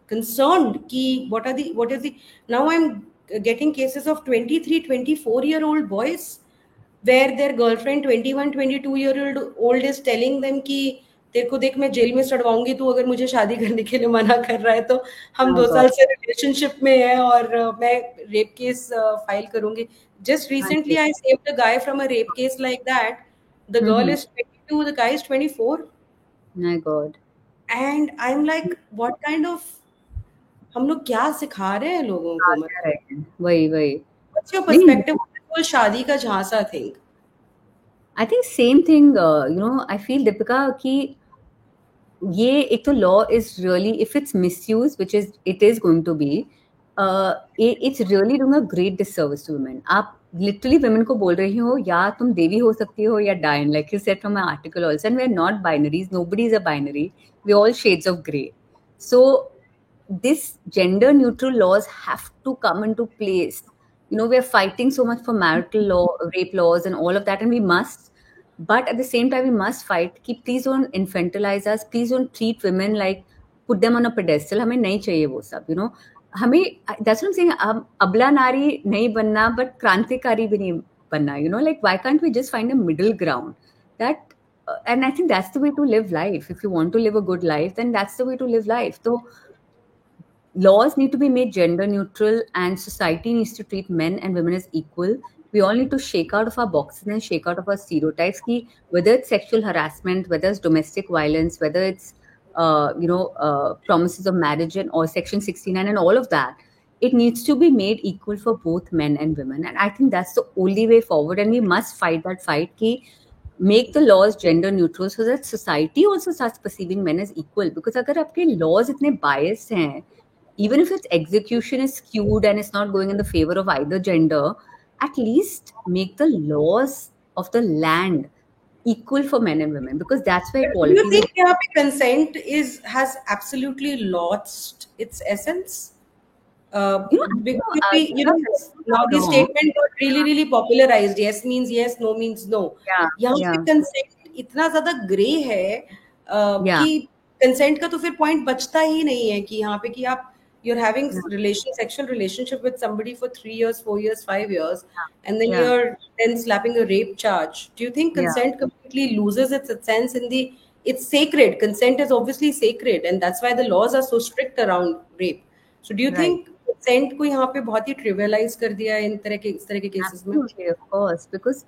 concerned कि what is the now I'm getting cases of 23, 24-year-old boys where their girlfriend 21, 22-year-old is telling them कि तेरे को देख मैं जेल में सड़वाऊंगी, तू अगर मुझे शादी करने के लिए मना कर रहा है तो हम Oh 2 साल God. से रिलेशनशिप में हैं और मैं रेप केस फाइल करूंगी. Just recently, I saved a guy from a rape case like that. The girl Mm-hmm. is 22, the guy is 24. My God. And I'm like, what kind of, हम लोग क्या सिखा रहे हैं लोगों को, हाँ, कह मतलब. रहे हैं. वही. What's your नहीं, perspective on this whole शादी का झांसा thing? I think same thing, I feel Deepika कि ये एक तो law is really, if it's misused, which is it is going to be, it's really doing a great disservice to women. आप literally women को बोल रही हो या तुम देवी हो सकती हो या डायन, like you said from my article also, and we're not binaries, nobody is a binary, we're all shades of gray. So this gender neutral laws have to come into place. We're fighting so much for marital law, rape laws and all of that, and we must, but at the same time we must fight कि please don't infantilize us, please don't treat women like, put them on a pedestal. हमें नहीं चाहिए वो सब. हमें, that's what I'm saying, हम अबला नारी नहीं बनना but क्रांतिकारी भी नहीं बनना. Like why can't we just find a middle ground that and I think that's the way to live life. If you want to live a good life, then that's the way to live life. So laws need to be made gender neutral and society needs to treat men and women as equal. We all need to shake out of our boxes and shake out of our stereotypes, whether it's sexual harassment, whether it's domestic violence, whether it's promises of marriage and or section 69 and all of that, it needs to be made equal for both men and women. And I think that's the only way forward, and we must fight that fight make the laws gender neutral so that society also starts perceiving men as equal. Because अगर आपके laws इतने biased हैं, even if its execution is skewed and it's not going in the favor of either gender, at least make the laws of the land equal for men and women, because that's where Do you equality will. think यहाँ पे consent has absolutely lost its essence? You know, I Because Deepika, correct me if now I'm the wrong. statement got really, really popularized. Yes means yes, no means no. Yeah, यहाँ पे yeah, consent इतना ज्यादा grey है yeah, कि consent का तो फिर point बचता ही नहीं है कि यहाँ पे कि आप you're having yeah, sexual relationship with somebody for 3 years, 4 years, 5 years, and then yeah, you're then slapping a rape charge. Do you think yeah, consent completely loses its sense in the, it's sacred. Consent is obviously sacred, and that's why the laws are so strict around rape. So do you right. think consent को यहाँ पे बहुत ही trivialize कर दिया है इस तरह के cases में? Absolutely, of course. Because,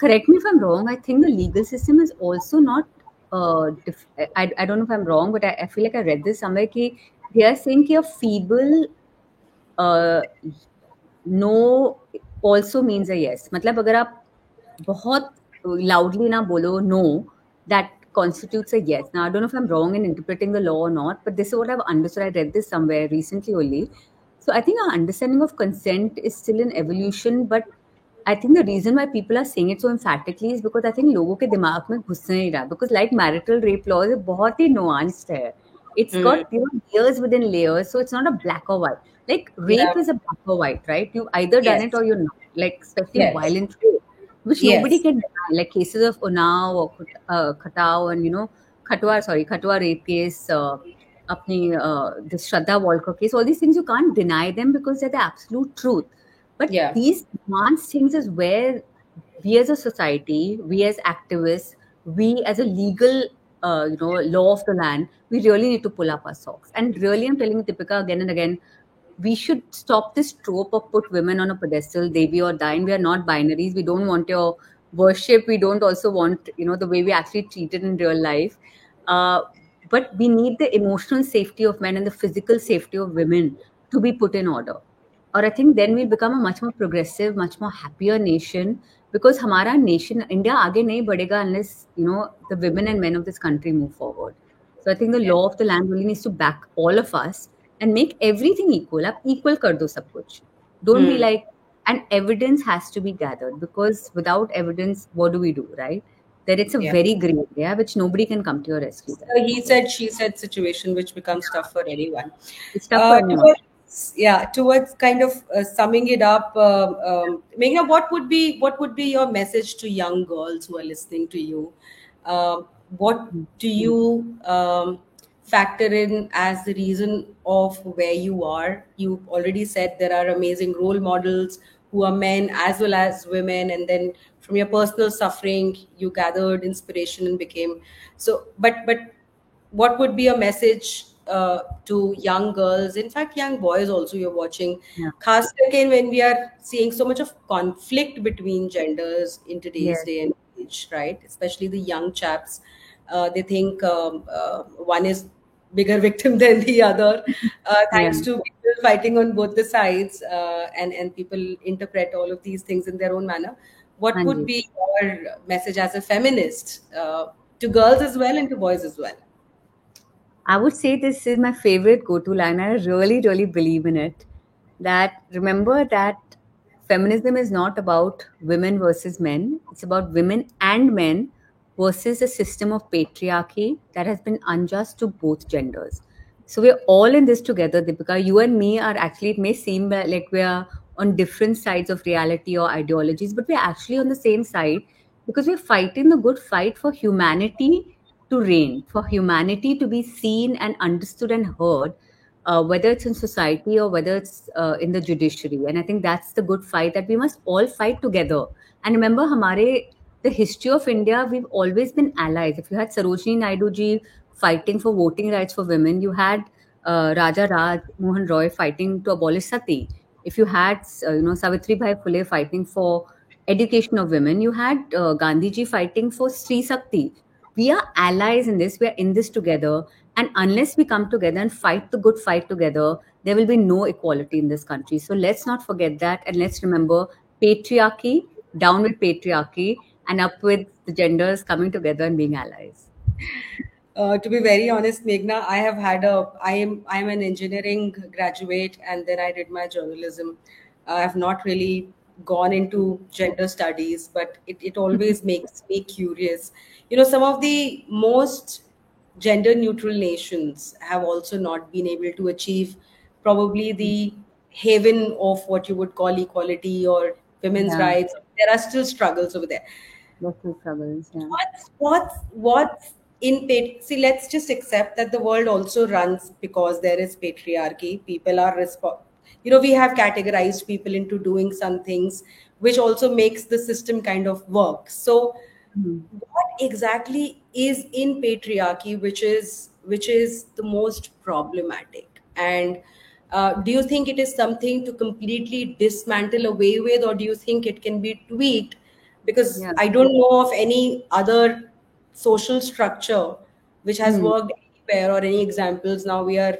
correct me if I'm wrong, I think the legal system is also not. I don't know if I'm wrong, but I feel like I read this somewhere. They are saying कि a feeble no also means a yes. मतलब अगर आप बहुत loudly ना बोलो no, that constitutes a yes. Now I don't know if I'm wrong in interpreting the law or not, but this is what I've understood. I read this somewhere recently only. So I think our understanding of consent is still in evolution, but I think the reason why people are saying it so emphatically is because I think लोगों के दिमाग में घुस नहीं रहा. Because like marital rape laws, it बहुत ही nuanced है. It's got layers within layers, so it's not a black or white. Like rape Yeah. is a black or white, right? You've either done it Yes. or you're not. Like especially Yes. violent rape, which nobody Yes. can deny. Like cases of Unnao or Khatao and Khatwa rape case. अपनी this Shraddha Walker case, all these things you can't deny them because they're the absolute truth. But Yeah. these nuanced things is where we as a society, we as activists, we as a legal, law of the land, we really need to pull up our socks. And really, I'm telling you, Deepika, again and again, we should stop this trope of put women on a pedestal, Devi or Dine. We are not binaries. We don't want your worship. We don't also want, the way we actually treated in real life. Uh, but we need the emotional safety of men and the physical safety of women to be put in order. Or I think then we become a much more progressive, much more happier nation because हमारा nation, India आगे नहीं बढ़ेगा unless, the women and men of this country move forward. So I think the Yeah. law of the land really needs to back all of us and make everything equal. आप equal कर दो सब कुछ. Don't be Hmm. like, and evidence has to be gathered because without evidence, what do we do, right? That it's a Yeah. very gray area which nobody can come to your rescue then. He said, she said situation, which becomes tough for anyone. It's tough for anyone. Towards kind of summing it up, Meghna, what would be your message to young girls who are listening to you? What do you factor in as the reason of where you are? You already said there are amazing role models who are men as well as women, and then from your personal suffering, you gathered inspiration and became so. But what would be a message to young girls, in fact young boys also, you're watching, Yeah. khas karke when we are seeing so much of conflict between genders in today's Yes. day and age, right? Especially the young chaps, they think one is bigger victim than the other, Yeah. thanks to people fighting on both the sides, and people interpret all of these things in their own manner. What हाँ would ji. be your message as a feminist, to girls as well and to boys as well? I would say this is my favorite go to line. I really, really believe in it. That remember that feminism is not about women versus men, it's about women and men versus a system of patriarchy that has been unjust to both genders. So we're all in this together, Deepika. You and me are actually, it may seem like we are on different sides of reality or ideologies, but we're actually on the same side because we're fighting the good fight for humanity to reign, for humanity to be seen and understood and heard, whether it's in society or whether it's in the judiciary. And I think that's the good fight that we must all fight together. And remember, the history of India, we've always been allies. If you had Sarojini Naidu ji fighting for voting rights for women, you had Raja Raj Mohan Roy fighting to abolish sati. If you had, Savitri Bhai Phule fighting for education of women, you had Gandhi ji fighting for Sri Sakti. We are allies in this. We are in this together. And unless we come together and fight the good fight together, there will be no equality in this country. So let's not forget that. And let's remember patriarchy, down with patriarchy, and up with the genders coming together and being allies. To be very honest, Meghna, I am an engineering graduate, and then I did my journalism. I have not really gone into gender studies, but it always makes me curious. Some of the most gender neutral nations have also not been able to achieve probably the haven of what you would call equality or women's Yeah, rights. There are still struggles over there. that's the struggles. Yeah. What's in see, let's just accept that the world also runs because there is patriarchy. People are we have categorized people into doing some things, which also makes the system kind of work. So Mhm. what exactly is in patriarchy, which is the most problematic? And do you think it is something to completely dismantle away with, or do you think it can be tweaked? Because Yeah. I don't know of any other social structure which has Hmm. worked anywhere, or any examples. Now we are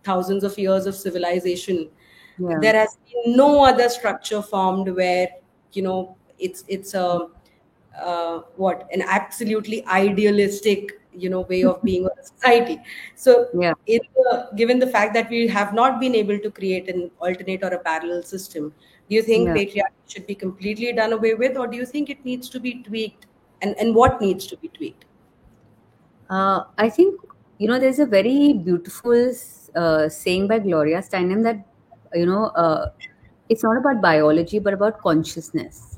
thousands of years of civilization. Yeah. There has been no other structure formed where it's a what an absolutely idealistic way of being of a society. So Yeah. given the fact that we have not been able to create an alternate or a parallel system, do you think Yeah. patriarchy should be completely done away with, or do you think it needs to be tweaked, and what needs to be tweaked? I think, there's a very beautiful saying by Gloria Steinem that, it's not about biology, but about consciousness.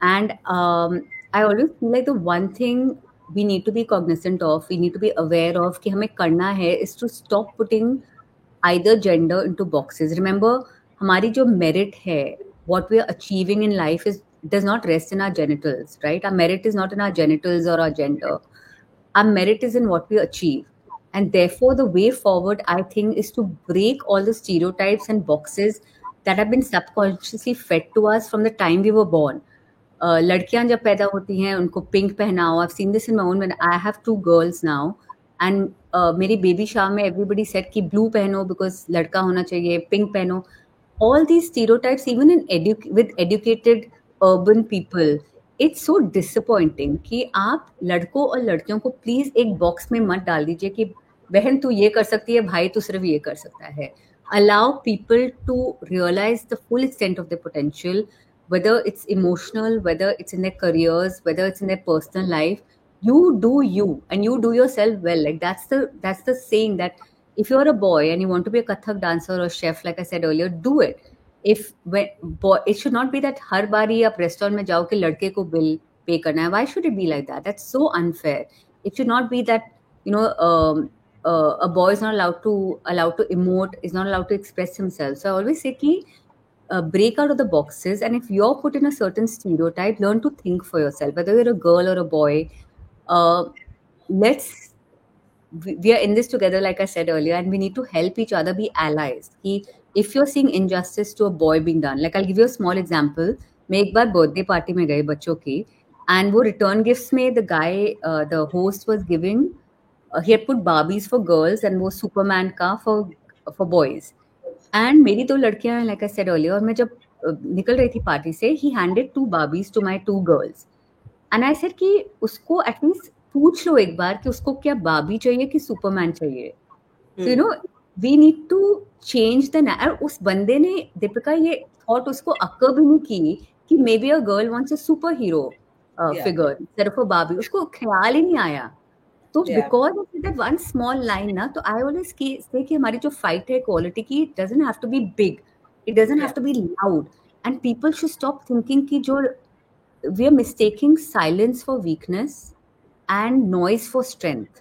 And I always feel like the one thing we need to be cognizant of, we need to be aware of कि हमें करना है is to stop putting either gender into boxes. Remember, हमारी जो merit है, what we are achieving in life is does not rest in our genitals, right? Our merit is not in our genitals or our gender. Our merit is in what we achieve. And therefore, the way forward, I think, is to break all the stereotypes and boxes that have been subconsciously fed to us from the time we were born. लड़कियां जब पैदा होती हैं उनको pink पहनाओ. I've seen this in my own when I have 2 girls now, and मेरी baby shower में everybody said कि blue पहनो because लड़का होना चाहिए, पिंक पहनो. All these stereotypes, even in with educated urban people, it's so disappointing कि आप लड़कों और लड़कियों को प्लीज एक बॉक्स में मत डाल दीजिए कि बहन तू ये कर सकती है, भाई तू सिर्फ ये कर सकता है. Allow people to realize the full extent of their potential, whether it's emotional, whether it's in their careers, whether it's in their personal life. You do you, and you do yourself well. Like that's the saying that if you're a boy and you want to be a Kathak dancer or chef, like I said earlier, do it. If when boy, it should not be that हर बारी आप restaurant में जाओ कि लड़के को bill pay करना है. Why should it be like that? That's so unfair. It should not be that, you know, a boy is not allowed to emote, is not allowed to express himself. So I always say कि break out of the boxes, and if you're put in a certain stereotype, learn to think for yourself, whether you're a girl or a boy. Let's we are in this together, like I said earlier, and we need to help each other, be allies. If you're seeing injustice to a boy being done, like I'll give you a small example. मैं एक बार birthday party में गई बच्चों की, and वो return gifts में the guy, the host was giving, he had put Barbies for girls and वो Superman का for boys. And मेरी 2 लड़कियां हैं, like I said earlier, और मैं जब निकल रही थी पार्टी से, he handed 2 Barbies to my 2 girls. And I said कि उसको एटलीस्ट पूछ लो एक बार कि उसको क्या बाबी चाहिए कि सुपरमैन चाहिए. So, you know, we need to change the और उस बंदे ने, दीपिका, ये थॉट उसको अक्कर भी नहीं की कि maybe a girl wants a superhero figure instead of a बाबी. उसको ख्याल ही नहीं आया. तो because of that one small line ना, तो आई ऑलवेज से कि हमारी जो फाइट है इक्वालिटी की, it doesn't have to be big, it doesn't have to be loud, and people should stop thinking कि जो we are mistaking silence for weakness and noise for strength.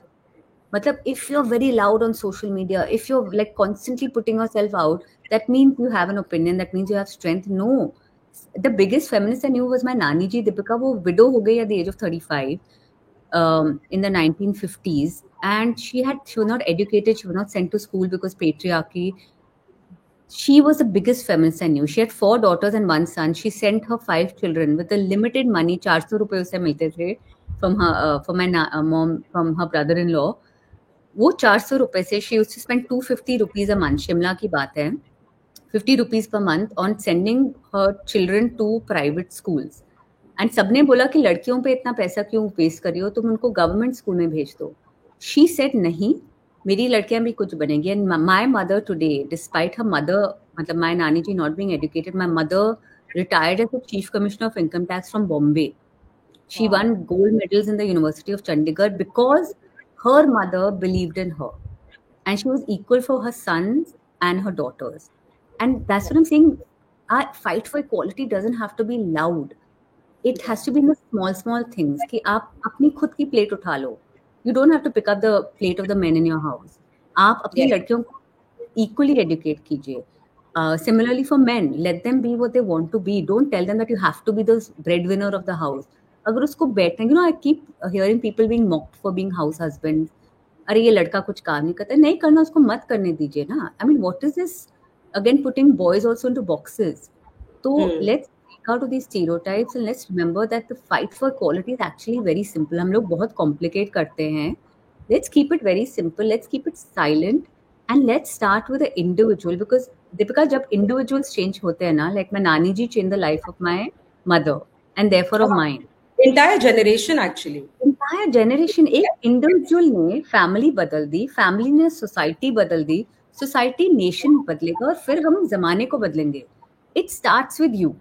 Matlab, if you're very loud on social media, if you're like constantly putting yourself out, that means you have an opinion, that means you have strength. No. The biggest feminist I knew was my Nani ji, Deepika. Wo widow ho gayi at the age of 35 in the 1950s, and she was not educated, she was not sent to school because patriarchy. She was the biggest feminist I knew. She had 4 daughters and 1 son. She sent her 5 children with the limited money, 400 रुपए उसे मिलते थे from her mom, from her brother-in-law. वो 400 रुपए से she used to spend 250 rupees a month. Shimla की बात है. 50 rupees per month on sending her children to private schools. And सबने बोला कि लड़कियों पे इतना पैसा क्यों वेस्ट कर रही हो, तुम उनको गवर्नमेंट स्कूल में भेज दो. She said नहीं, मेरी लड़कियां भी कुछ बनेंगी. And my mother today, despite her mother, मतलब my नानी जी not being educated, my mother retired as a chief commissioner of income tax from Bombay. She won gold medals in the University of Chandigarh because her mother believed in her, and she was equal for her sons and her daughters. And that's what I'm saying. Our fight for equality doesn't have to be loud. It has to be in the small things कि आप अपनी खुद की plate उठा लो. You don't have to pick up the plate of the men in your house. आप अपनी लड़कियों को equally educate कीजिए. Similarly for men, let them be what they want to be. Don't tell them that you have to be the breadwinner of the house. अगर उसको बैठना, you know, I keep hearing people being mocked for being house husbands. अरे ये लड़का कुछ काम नहीं करता, नहीं करना, उसको मत करने दीजिए ना. I mean, what is this? Again, putting boys also into boxes. So let's break out of these stereotypes and let's remember that the fight for equality is actually very simple. हम लोग बहुत complicate करते हैं. Let's keep it very simple. Let's keep it silent, and let's start with the individual, because Deepika, जब individuals change होते हैं ना, like my नानी जी changed the life of my mother and therefore of mine. Entire generation actually. Entire generation. एक individual ने family बदल दी, family ने society बदल दी, society nation बदलेगा, और फिर हम ज़माने को बदलेंगे. It starts with you.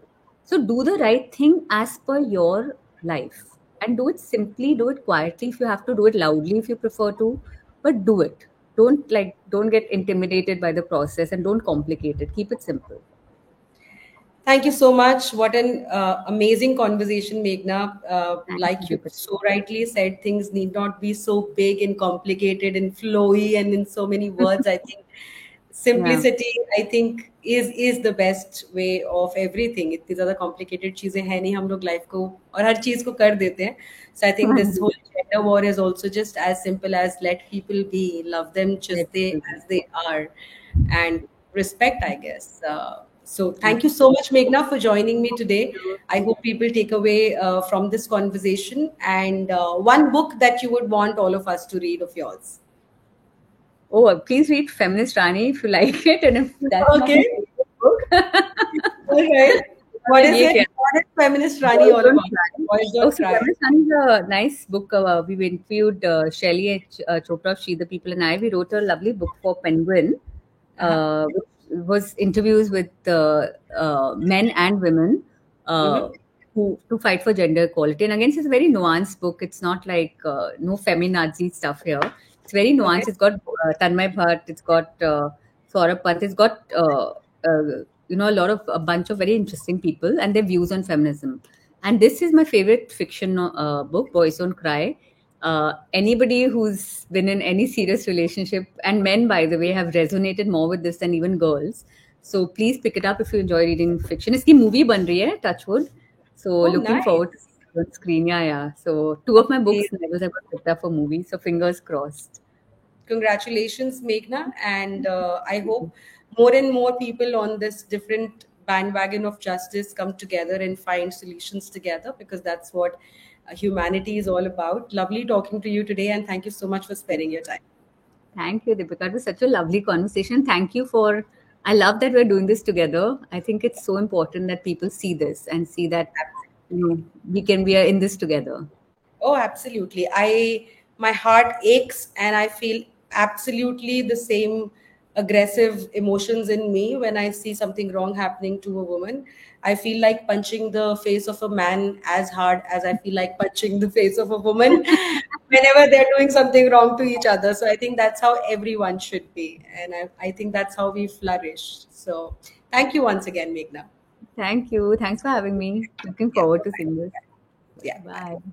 So do the right thing as per your life, and do it simply, do it quietly. If you have to do it loudly, if you prefer to, but do it. Don't get intimidated by the process, and don't complicate it. Keep it simple. Thank you so much. What an amazing conversation, Meghna. Thank you, Like you Deepika. so rightly said, things need not be so big and complicated and flowy and in so many words. I think Yeah. simplicity, I think, is the best way of everything. इतनी ज़्यादा complicated चीज़ें हैं नहीं, हम लोग life को और हर चीज़ को कर देते हैं. So I think this whole gender war is also just as simple as let people be, love them just Let's they do this. as they are, and respect, I guess. So thank you so Absolutely. much, Meghna, for joining me today. I hope people take away from this conversation and one book that you would want all of us to read of yours. Oh, please read Feminist Rani if you like it, and if that's not Okay, your favorite book, all right. What is ये it? क्या What is Feminist Rani Boys all Don't about? Cry. Boys Oh, Don't so Cry. Feminist Rani is a nice book. We've interviewed Shelley Chopra of She the People and I. We wrote a lovely book for Penguin, Uh-huh. which was interviews with men and women uh, Mm-hmm. who to fight for gender equality. And again, it's a very nuanced book. It's not like no feminazi stuff here. It's very Okay. nuanced. It's got Tanmay Bhatt. It's got Saurabh Pant. It's got a lot of a bunch of very interesting people and their views on feminism. And this is my favorite fiction book, Boys Don't Cry. Anybody who's been in any serious relationship, and men, by the way, have resonated more with this than even girls. So please pick it up if you enjoy reading fiction. Iski movie ban rahi hai, Touchwood. So Oh, looking forward to nice. seeing it on screen. Yeah, yeah. So two of my books, Amazing. novels, have got picked up for movies. So fingers crossed. Congratulations, Meghna. And I hope more and more people on this different bandwagon of justice come together and find solutions together because that's what humanity is all about. Lovely talking to you today, and thank you so much for sparing your time. Thank you, Deepika. It was such a lovely conversation. Thank you for. I love that we're doing this together. I think it's so important that people see this and see that we are in this together. Oh, absolutely. My heart aches and I feel absolutely the same aggressive emotions in me when I see something wrong happening to a woman. I feel like punching the face of a man as hard as I feel like punching the face of a woman whenever they're doing something wrong to each other. So I think that's how everyone should be. And I think that's how we flourish. So thank you once again, Meghna. Thank you. Thanks for having me. Looking Yeah. forward to Bye-bye. seeing this. Yeah. Bye. Bye.